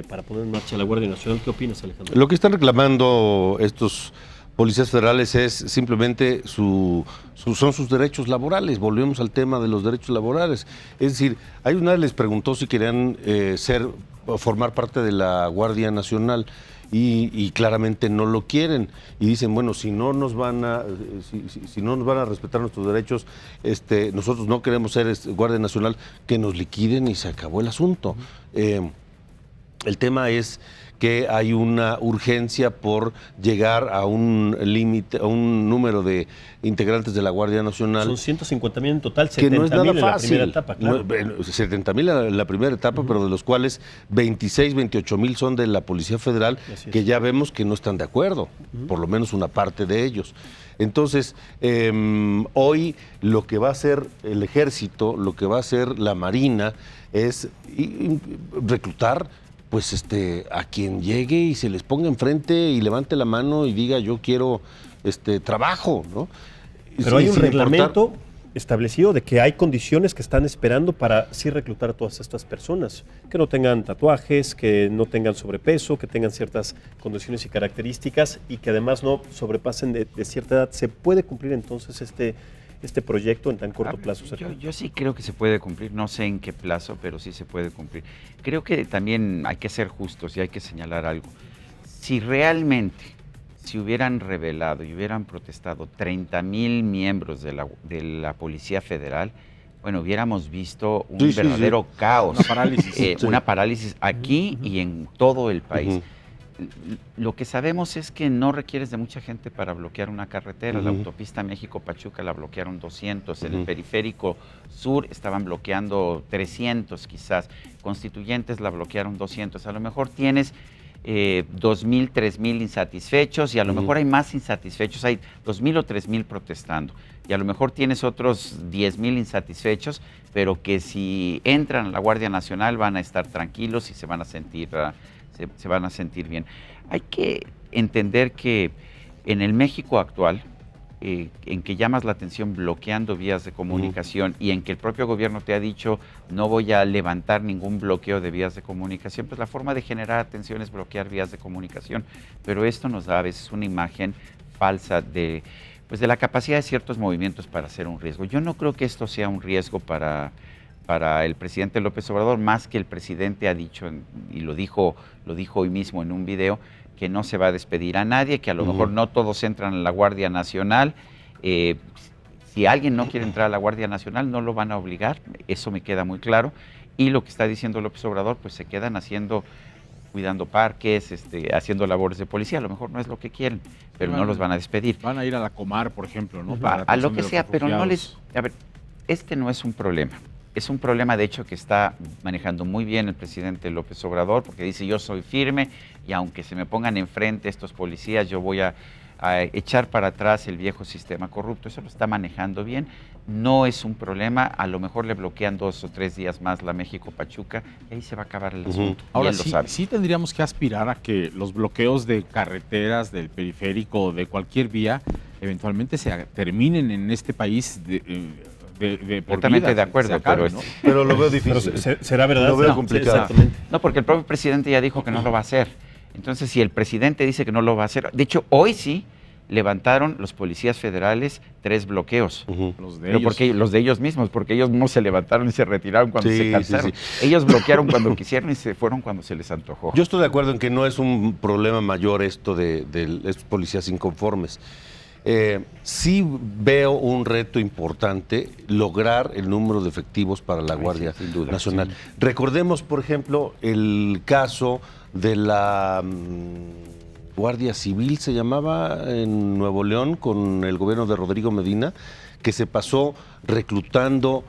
para poner en marcha la Guardia Nacional. ¿Qué opinas, Alejandro? Lo que están reclamando estos policías federales es simplemente son sus derechos laborales. Volvemos al tema de los derechos laborales. Es decir, una vez les preguntó si querían formar parte de la Guardia Nacional y claramente no lo quieren. Y dicen, bueno, si no nos van a respetar nuestros derechos, nosotros no queremos ser Guardia Nacional, que nos liquiden y se acabó el asunto. El tema es que hay una urgencia por llegar a un límite, a un número de integrantes de la Guardia Nacional. Son 150,000 en total, 70,000 no es nada en fácil. La primera etapa, claro. 70,000 en la primera etapa, pero de los cuales 26, 28,000 son de la Policía Federal, que ya vemos que no están de acuerdo, por lo menos una parte de ellos. Entonces, hoy lo que va a hacer el Ejército, lo que va a hacer la Marina, es reclutar pues a quien llegue y se les ponga enfrente y levante la mano y diga yo quiero trabajo, ¿no? Pero hay un reglamento establecido de que hay condiciones que están esperando para sí reclutar a todas estas personas, que no tengan tatuajes, que no tengan sobrepeso, que tengan ciertas condiciones y características y que además no sobrepasen de cierta edad. ¿Se puede cumplir entonces este proyecto en tan corto plazo, Sergio? Yo sí creo que se puede cumplir, no sé en qué plazo, pero sí se puede cumplir. Creo que también hay que ser justos y hay que señalar algo. Si realmente se hubieran revelado y hubieran protestado 30,000 miembros de la Policía Federal, bueno, hubiéramos visto un verdadero caos. Una parálisis. Una parálisis aquí y en todo el país. Lo que sabemos es que no requieres de mucha gente para bloquear una carretera. La autopista México-Pachuca la bloquearon 200, en el periférico sur estaban bloqueando 300 quizás, Constituyentes la bloquearon 200. A lo mejor tienes 2,000, 3,000 insatisfechos y a lo mejor hay más insatisfechos, hay 2,000 o 3,000 protestando y a lo mejor tienes otros 10,000 insatisfechos, pero que si entran a la Guardia Nacional van a estar tranquilos y se van a sentir bien. Hay que entender que en el México actual, en que llamas la atención bloqueando vías de comunicación y en que el propio gobierno te ha dicho no voy a levantar ningún bloqueo de vías de comunicación, pues la forma de generar atención es bloquear vías de comunicación, pero esto nos da a veces una imagen falsa de la capacidad de ciertos movimientos para ser un riesgo. Yo no creo que esto sea un riesgo para el presidente López Obrador, más que el presidente ha dicho, y lo dijo hoy mismo en un video, que no se va a despedir a nadie, que a lo mejor no todos entran a la Guardia Nacional. Si alguien no quiere entrar a la Guardia Nacional, no lo van a obligar, eso me queda muy claro. y lo que está diciendo López Obrador, pues se quedan cuidando parques, haciendo labores de policía. A lo mejor no es lo que quieren, pero no los van a despedir. Van a ir a la Comar, por ejemplo, ¿no? A lo que sea, pero no les... A ver, este no es un problema. Es un problema, de hecho, que está manejando muy bien el presidente López Obrador, porque dice, yo soy firme y aunque se me pongan enfrente estos policías, yo voy a echar para atrás el viejo sistema corrupto. Eso lo está manejando bien. No es un problema. A lo mejor le bloquean 2 o 3 días más la México-Pachuca y ahí se va a acabar el asunto. Ahora y él lo sabe. Sí tendríamos que aspirar a que los bloqueos de carreteras, del periférico o de cualquier vía eventualmente se terminen en este país Completamente de acuerdo, pero lo veo difícil. ¿Será verdad? Lo veo complicado. No, porque el propio presidente ya dijo que no lo va a hacer. Entonces, si el presidente dice que no lo va a hacer, de hecho, hoy sí levantaron los policías federales 3 bloqueos. Los de ellos mismos, porque ellos no se levantaron y se retiraron cuando se cansaron. Ellos bloquearon cuando quisieron y se fueron cuando se les antojó. Yo estoy de acuerdo en que no es un problema mayor esto de estos policías inconformes. Sí veo un reto importante lograr el número de efectivos para la Guardia Nacional. Sí. Recordemos, por ejemplo, el caso de la Guardia Civil, se llamaba, en Nuevo León, con el gobierno de Rodrigo Medina, que se pasó reclutando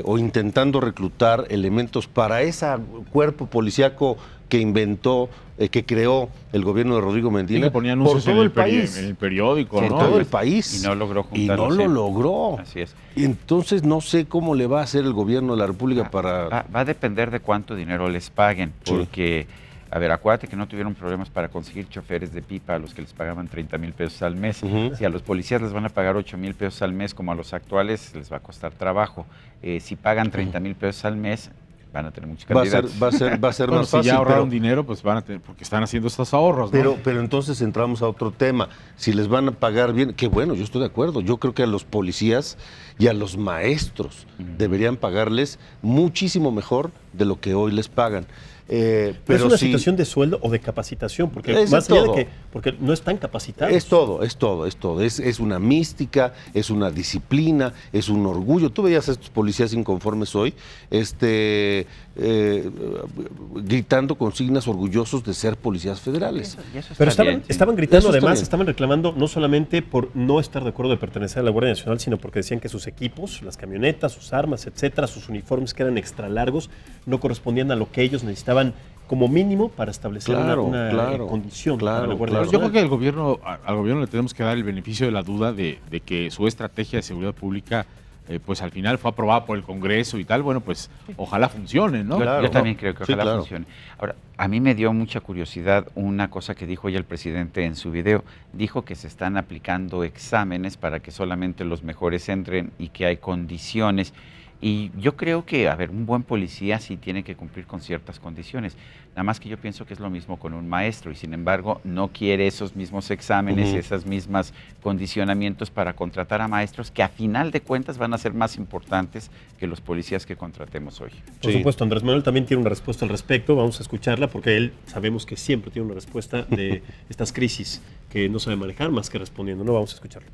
o intentando reclutar elementos para ese cuerpo policíaco que inventó, que creó el gobierno de Rodrigo Medina, que ponía anuncios por todo el país, en el periódico, por todo el país, y no logró juntarlo. Y no lo logró. Así es. Y entonces no sé cómo le va a hacer el gobierno de la República para... Va a depender de cuánto dinero les paguen, porque, a ver, acuérdate que no tuvieron problemas para conseguir choferes de pipa a los que les pagaban 30,000 pesos al mes. Si a los policías les van a pagar 8,000 pesos al mes, como a los actuales, les va a costar trabajo. Si pagan 30,000 pesos al mes, van a tener muchos candidatos. Va a ser más fácil. Si ya ahorraron dinero, pues van a tener, porque están haciendo estos ahorros, ¿no? Pero entonces entramos a otro tema. Si les van a pagar bien, qué bueno, yo estoy de acuerdo. Yo creo que a los policías y a los maestros deberían pagarles muchísimo mejor de lo que hoy les pagan. Pero es una situación de sueldo o de capacitación, porque más allá de que porque no están capacitados. Es todo. Es una mística, es una disciplina, es un orgullo. Tú veías a estos policías inconformes hoy, gritando consignas, orgullosos de ser policías federales. Eso pero estaban gritando, además, estaban reclamando no solamente por no estar de acuerdo de pertenecer a la Guardia Nacional, sino porque decían que sus equipos, las camionetas, sus armas, etcétera, sus uniformes que eran extra largos, no correspondían a lo que ellos necesitaban como mínimo para establecer una condición para la Guardia Nacional. Yo creo que al gobierno le tenemos que dar el beneficio de la duda de que su estrategia de seguridad pública pues al final fue aprobada por el Congreso y tal. Bueno, pues ojalá funcione, ¿no? Yo también creo que ojalá funcione. Ahora, a mí me dio mucha curiosidad una cosa que dijo hoy el presidente en su video. Dijo que se están aplicando exámenes para que solamente los mejores entren y que hay condiciones. Y yo creo que, a ver, un buen policía sí tiene que cumplir con ciertas condiciones. Nada más que yo pienso que es lo mismo con un maestro y, sin embargo, no quiere esos mismos exámenes, esas mismas condicionamientos para contratar a maestros que, a final de cuentas, van a ser más importantes que los policías que contratemos hoy. Por supuesto, Andrés Manuel también tiene una respuesta al respecto. Vamos a escucharla porque él sabemos que siempre tiene una respuesta de estas crisis que no sabe manejar más que respondiendo. No, vamos a escucharlo.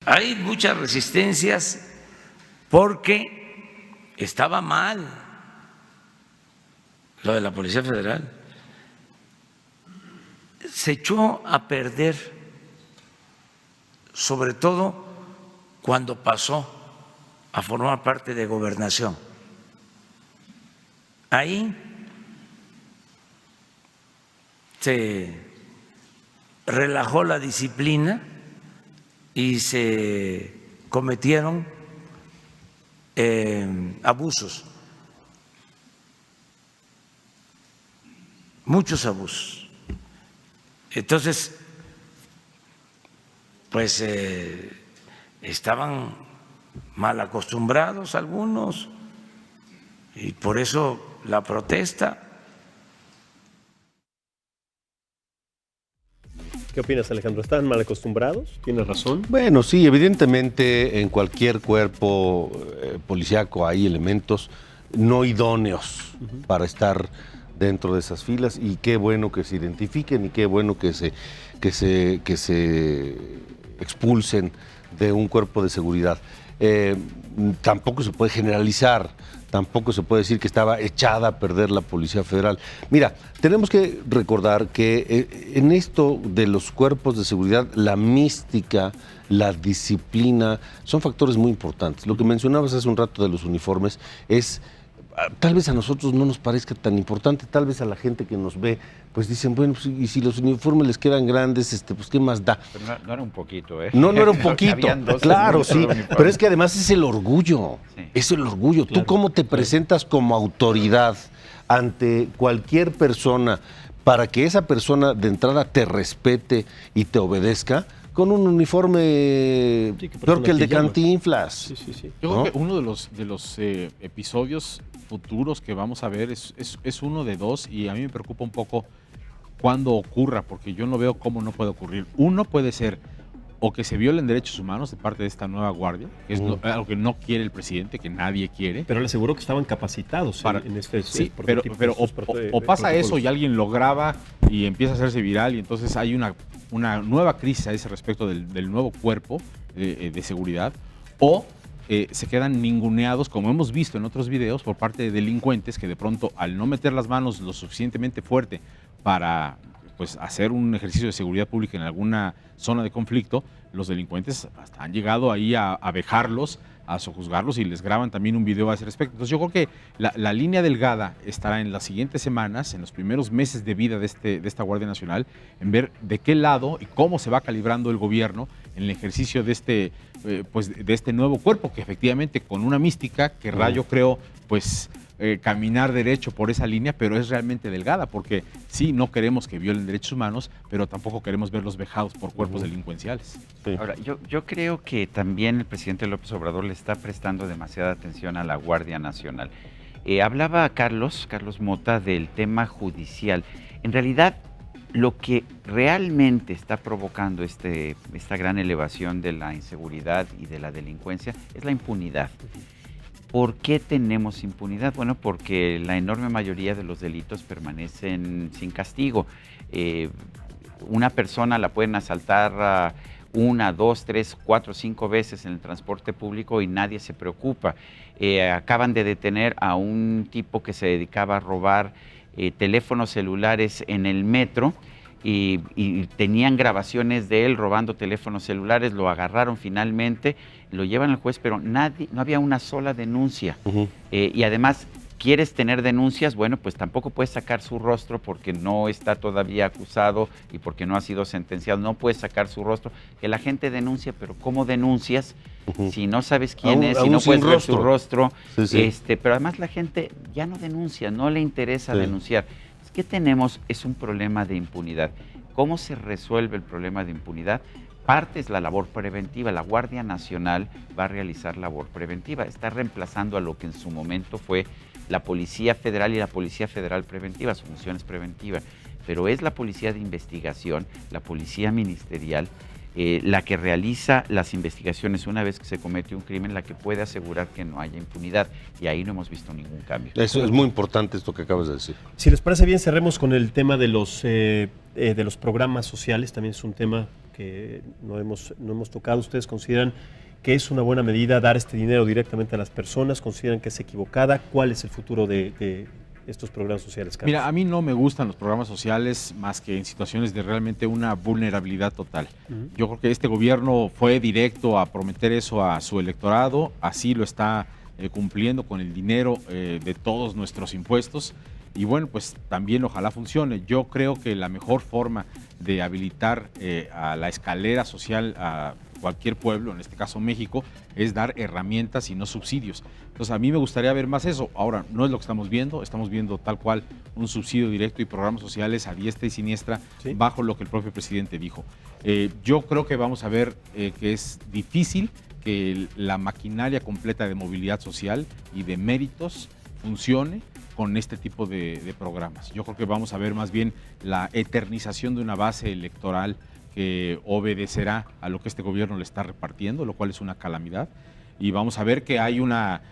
Hay muchas resistencias porque estaba mal lo de la Policía Federal. Se echó a perder, sobre todo cuando pasó a formar parte de Gobernación. Ahí se relajó la disciplina y se cometieron abusos, muchos abusos. Entonces, pues estaban mal acostumbrados algunos y por eso la protesta. ¿Qué opinas, Alejandro? ¿Están mal acostumbrados? ¿Tienes razón? Bueno, sí, evidentemente en cualquier cuerpo policíaco hay elementos no idóneos para estar dentro de esas filas y qué bueno que se identifiquen y qué bueno que se expulsen de un cuerpo de seguridad. tampoco se puede generalizar, tampoco se puede decir que estaba echada a perder la Policía Federal. Mira, tenemos que recordar que en esto de los cuerpos de seguridad, la mística, la disciplina, son factores muy importantes. Lo que mencionabas hace un rato de los uniformes es, tal vez a nosotros no nos parezca tan importante, tal vez a la gente que nos ve, pues dicen, bueno, pues, y si los uniformes les quedan grandes, pues ¿qué más da? Pero no era un poquito, ¿eh? No era un poquito, claro, sí, pero es que además es el orgullo, Sí. es el orgullo. Claro, ¿Tú cómo te presentas como autoridad ante cualquier persona para que esa persona de entrada te respete y te obedezca? Con un uniforme Sí, que peor que el de persona que llama. Cantinflas. Sí. Yo ¿no? creo que uno de los episodios futuros que vamos a ver es uno de dos, y a mí me preocupa un poco cuándo ocurra, porque yo no veo cómo no puede ocurrir. Uno puede ser o que se violen derechos humanos de parte de esta nueva guardia, que es algo que no quiere el presidente, que nadie quiere. Pero le aseguró que estaban capacitados en este Sí, prototipo, pero estos o pasa eso protocolos. y alguien lo graba y empieza a hacerse viral, y entonces hay una nueva crisis a ese respecto del nuevo cuerpo de seguridad, o se quedan ninguneados, como hemos visto en otros videos, por parte de delincuentes que de pronto, al no meter las manos lo suficientemente fuerte para pues hacer un ejercicio de seguridad pública en alguna zona de conflicto, los delincuentes hasta han llegado ahí a vejarlos, a sojuzgarlos, y les graban también un video a ese respecto. Entonces yo creo que la línea delgada estará en las siguientes semanas, en los primeros meses de vida de esta Guardia Nacional, en ver de qué lado y cómo se va calibrando el gobierno en el ejercicio de este nuevo cuerpo, que efectivamente con una mística querrá, yo creo, pues caminar derecho por esa línea, pero es realmente delgada, porque sí, no queremos que violen derechos humanos, pero tampoco queremos verlos vejados por cuerpos delincuenciales. Sí. Ahora, yo creo que también el presidente López Obrador le está prestando demasiada atención a la Guardia Nacional. Hablaba Carlos Mota del tema judicial. En realidad, lo que realmente está provocando esta gran elevación de la inseguridad y de la delincuencia es la impunidad. ¿Por qué tenemos impunidad? Bueno, porque la enorme mayoría de los delitos permanecen sin castigo. Una persona la pueden asaltar 1, 2, 3, 4, 5 veces en el transporte público y nadie se preocupa. Acaban de detener a un tipo que se dedicaba a robar teléfonos celulares en el metro, y tenían grabaciones de él robando teléfonos celulares. Lo agarraron finalmente, lo llevan al juez, pero no había una sola denuncia. Y además, ¿quieres tener denuncias? Bueno, pues tampoco puedes sacar su rostro porque no está todavía acusado y porque no ha sido sentenciado. No puedes sacar su rostro. Que la gente denuncia, pero ¿cómo denuncias si no sabes quién es, si no puedes ver su rostro? Sí. Pero además la gente ya no denuncia, no le interesa denunciar. ¿Qué tenemos? Es un problema de impunidad. ¿Cómo se resuelve el problema de impunidad? Parte es la labor preventiva. La Guardia Nacional va a realizar labor preventiva. Está reemplazando a lo que en su momento fue la Policía Federal y la Policía Federal Preventiva, su función es preventiva. Pero es la Policía de Investigación, la Policía Ministerial, la que realiza las investigaciones una vez que se comete un crimen, la que puede asegurar que no haya impunidad, y ahí no hemos visto ningún cambio. Eso es muy importante, esto que acabas de decir. Si les parece bien, cerremos con el tema de los programas sociales. También es un tema que no hemos tocado. ¿Ustedes consideran que es una buena medida dar este dinero directamente a las personas? ¿Consideran que es equivocada? ¿Cuál es el futuro de estos programas sociales, Carlos? Mira, a mí no me gustan los programas sociales más que en situaciones de realmente una vulnerabilidad total. Yo creo que este gobierno fue directo a prometer eso a su electorado, así lo está cumpliendo con el dinero de todos nuestros impuestos, y bueno, pues también ojalá funcione. Yo creo que la mejor forma de habilitar a la escalera social a cualquier pueblo, en este caso México, es dar herramientas y no subsidios. Entonces a mí me gustaría ver más eso. Ahora, no es lo que estamos viendo tal cual un subsidio directo y programas sociales a diestra y siniestra, bajo lo que el propio presidente dijo. Yo creo que vamos a ver que es difícil que la maquinaria completa de movilidad social y de méritos funcione con este tipo de programas. Yo creo que vamos a ver más bien la eternización de una base electoral que obedecerá a lo que este gobierno le está repartiendo, lo cual es una calamidad. Y vamos a ver que hay una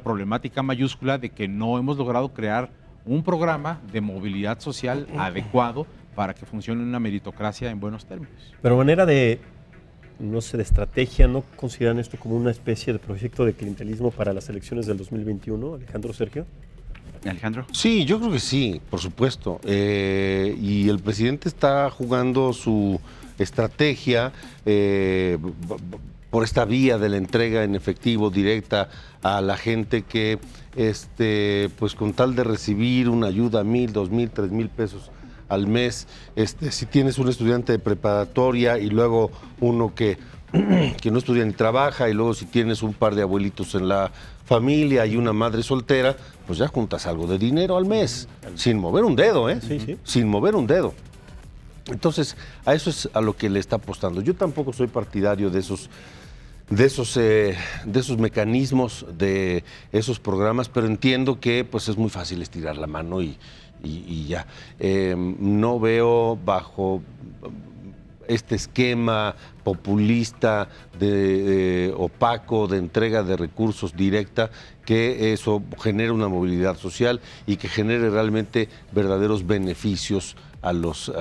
problemática mayúscula de que no hemos logrado crear un programa de movilidad social adecuado para que funcione una meritocracia en buenos términos. Pero manera de no sé, de estrategia? ¿No consideran esto como una especie de proyecto de clientelismo para las elecciones del 2021, Alejandro, Sergio? Alejandro. Sí, yo creo que sí, por supuesto. Y el presidente está jugando su estrategia por esta vía de la entrega en efectivo directa a la gente que, pues con tal de recibir una ayuda, 1,000, 2,000, 3,000 pesos al mes, si tienes un estudiante de preparatoria y luego uno que no estudia ni trabaja, y luego si tienes un par de abuelitos en la familia y una madre soltera, pues ya juntas algo de dinero al mes, sin mover un dedo, Sí. Sin mover un dedo. Entonces, a eso es a lo que le está apostando. Yo tampoco soy partidario de esos mecanismos, de esos programas, pero entiendo que pues es muy fácil estirar la mano y ya. No veo bajo este esquema populista, opaco, de entrega de recursos directa, que eso genere una movilidad social y que genere realmente verdaderos beneficios a los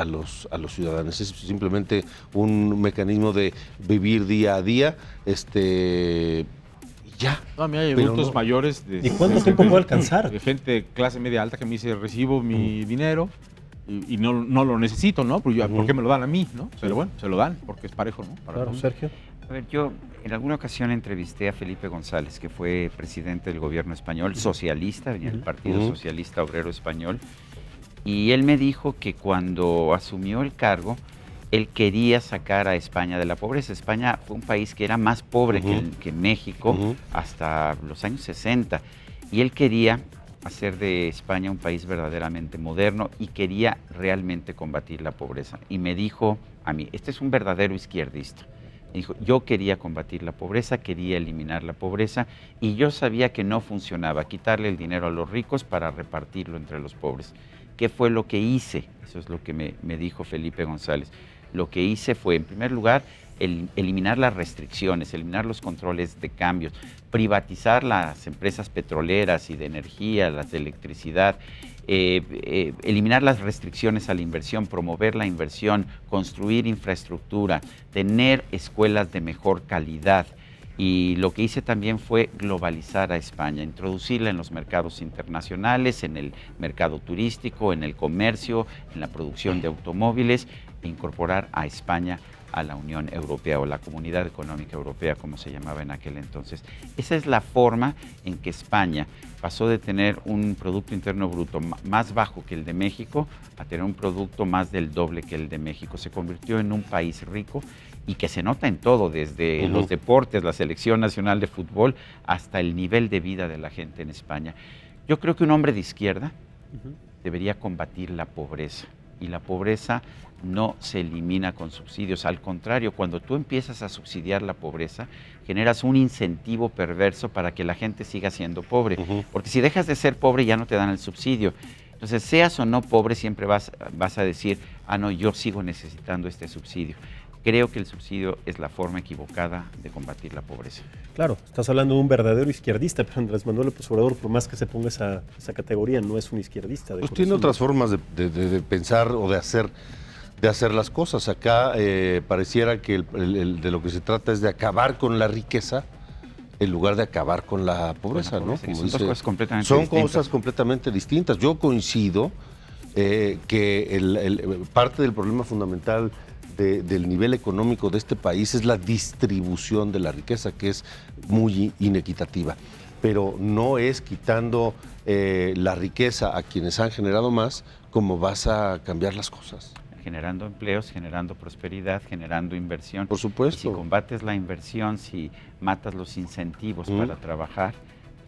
ciudadanos. Es simplemente un mecanismo de vivir día a día, ya. No, a mí hay adultos mayores ¿Y cuánto tiempo puede alcanzar? De gente de clase media alta que me dice, recibo mi dinero y no lo necesito, ¿no? ¿Por qué me lo dan a mí, no? Pero bueno, se lo dan porque es parejo, ¿no? Claro, Sergio. A ver, yo en alguna ocasión entrevisté a Felipe González, que fue presidente del gobierno español, socialista, venía del Partido Socialista Obrero Español, y él me dijo que cuando asumió el cargo, él quería sacar a España de la pobreza. España fue un país que era más pobre que México hasta los años 60, y él quería hacer de España un país verdaderamente moderno y quería realmente combatir la pobreza. Y me dijo a mí, este es un verdadero izquierdista, me dijo, yo quería combatir la pobreza, quería eliminar la pobreza, y yo sabía que no funcionaba quitarle el dinero a los ricos para repartirlo entre los pobres. ¿Qué fue lo que hice? Eso es lo que me dijo Felipe González. Lo que hice fue, en primer lugar, eliminar las restricciones, eliminar los controles de cambios, privatizar las empresas petroleras y de energía, las de electricidad, eliminar las restricciones a la inversión, promover la inversión, construir infraestructura, tener escuelas de mejor calidad. Y lo que hice también fue globalizar a España, introducirla en los mercados internacionales, en el mercado turístico, en el comercio, en la producción de automóviles, e incorporar a España a la Unión Europea o la Comunidad Económica Europea, como se llamaba en aquel entonces. Esa es la forma en que España pasó de tener un Producto Interno Bruto más bajo que el de México a tener un producto más del doble que el de México. Se convirtió en un país rico y que se nota en todo, desde los deportes, la selección nacional de fútbol, hasta el nivel de vida de la gente en España. Yo creo que un hombre de izquierda debería combatir la pobreza, y la pobreza no se elimina con subsidios. Al contrario, cuando tú empiezas a subsidiar la pobreza, generas un incentivo perverso para que la gente siga siendo pobre. Porque si dejas de ser pobre, ya no te dan el subsidio. Entonces, seas o no pobre, siempre vas a decir, no, yo sigo necesitando este subsidio. Creo que el subsidio es la forma equivocada de combatir la pobreza. Claro, estás hablando de un verdadero izquierdista, pero Andrés Manuel López Obrador, por más que se ponga esa categoría, no es un izquierdista. Pues tiene otras formas de pensar o de hacer las cosas. Acá pareciera que de lo que se trata es de acabar con la riqueza en lugar de acabar con la pobreza, ¿no? Como son dice, dos cosas completamente son distintas. cosas completamente distintas. Yo coincido que parte del problema fundamental del nivel económico de este país es la distribución de la riqueza, que es muy inequitativa, pero no es quitando la riqueza a quienes han generado más como vas a cambiar las cosas. Generando empleos, generando prosperidad, generando inversión. Por supuesto. Y si combates la inversión, si matas los incentivos para trabajar,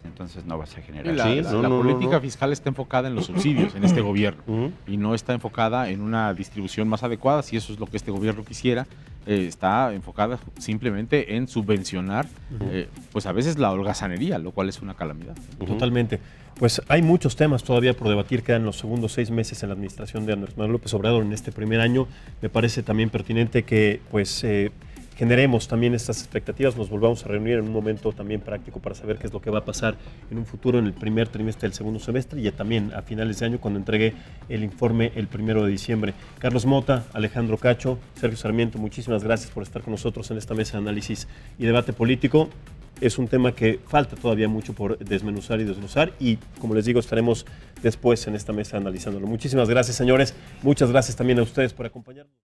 entonces no vas a generar. La política fiscal está enfocada en los subsidios en este gobierno y no está enfocada en una distribución más adecuada. Si eso es lo que este gobierno quisiera, está enfocada simplemente en subvencionar, pues a veces la holgazanería, lo cual es una calamidad. Totalmente. Pues hay muchos temas todavía por debatir, quedan los segundos 6 meses en la administración de Andrés Manuel López Obrador en este primer año. Me parece también pertinente que pues generemos también estas expectativas, nos volvamos a reunir en un momento también práctico para saber qué es lo que va a pasar en un futuro, en el primer trimestre del segundo semestre y ya también a finales de año cuando entregue el informe el 1 de diciembre. Carlos Mota, Alejandro Cacho, Sergio Sarmiento, muchísimas gracias por estar con nosotros en esta mesa de análisis y debate político. Es un tema que falta todavía mucho por desmenuzar y desglosar y, como les digo, estaremos después en esta mesa analizándolo. Muchísimas gracias, señores. Muchas gracias también a ustedes por acompañarnos.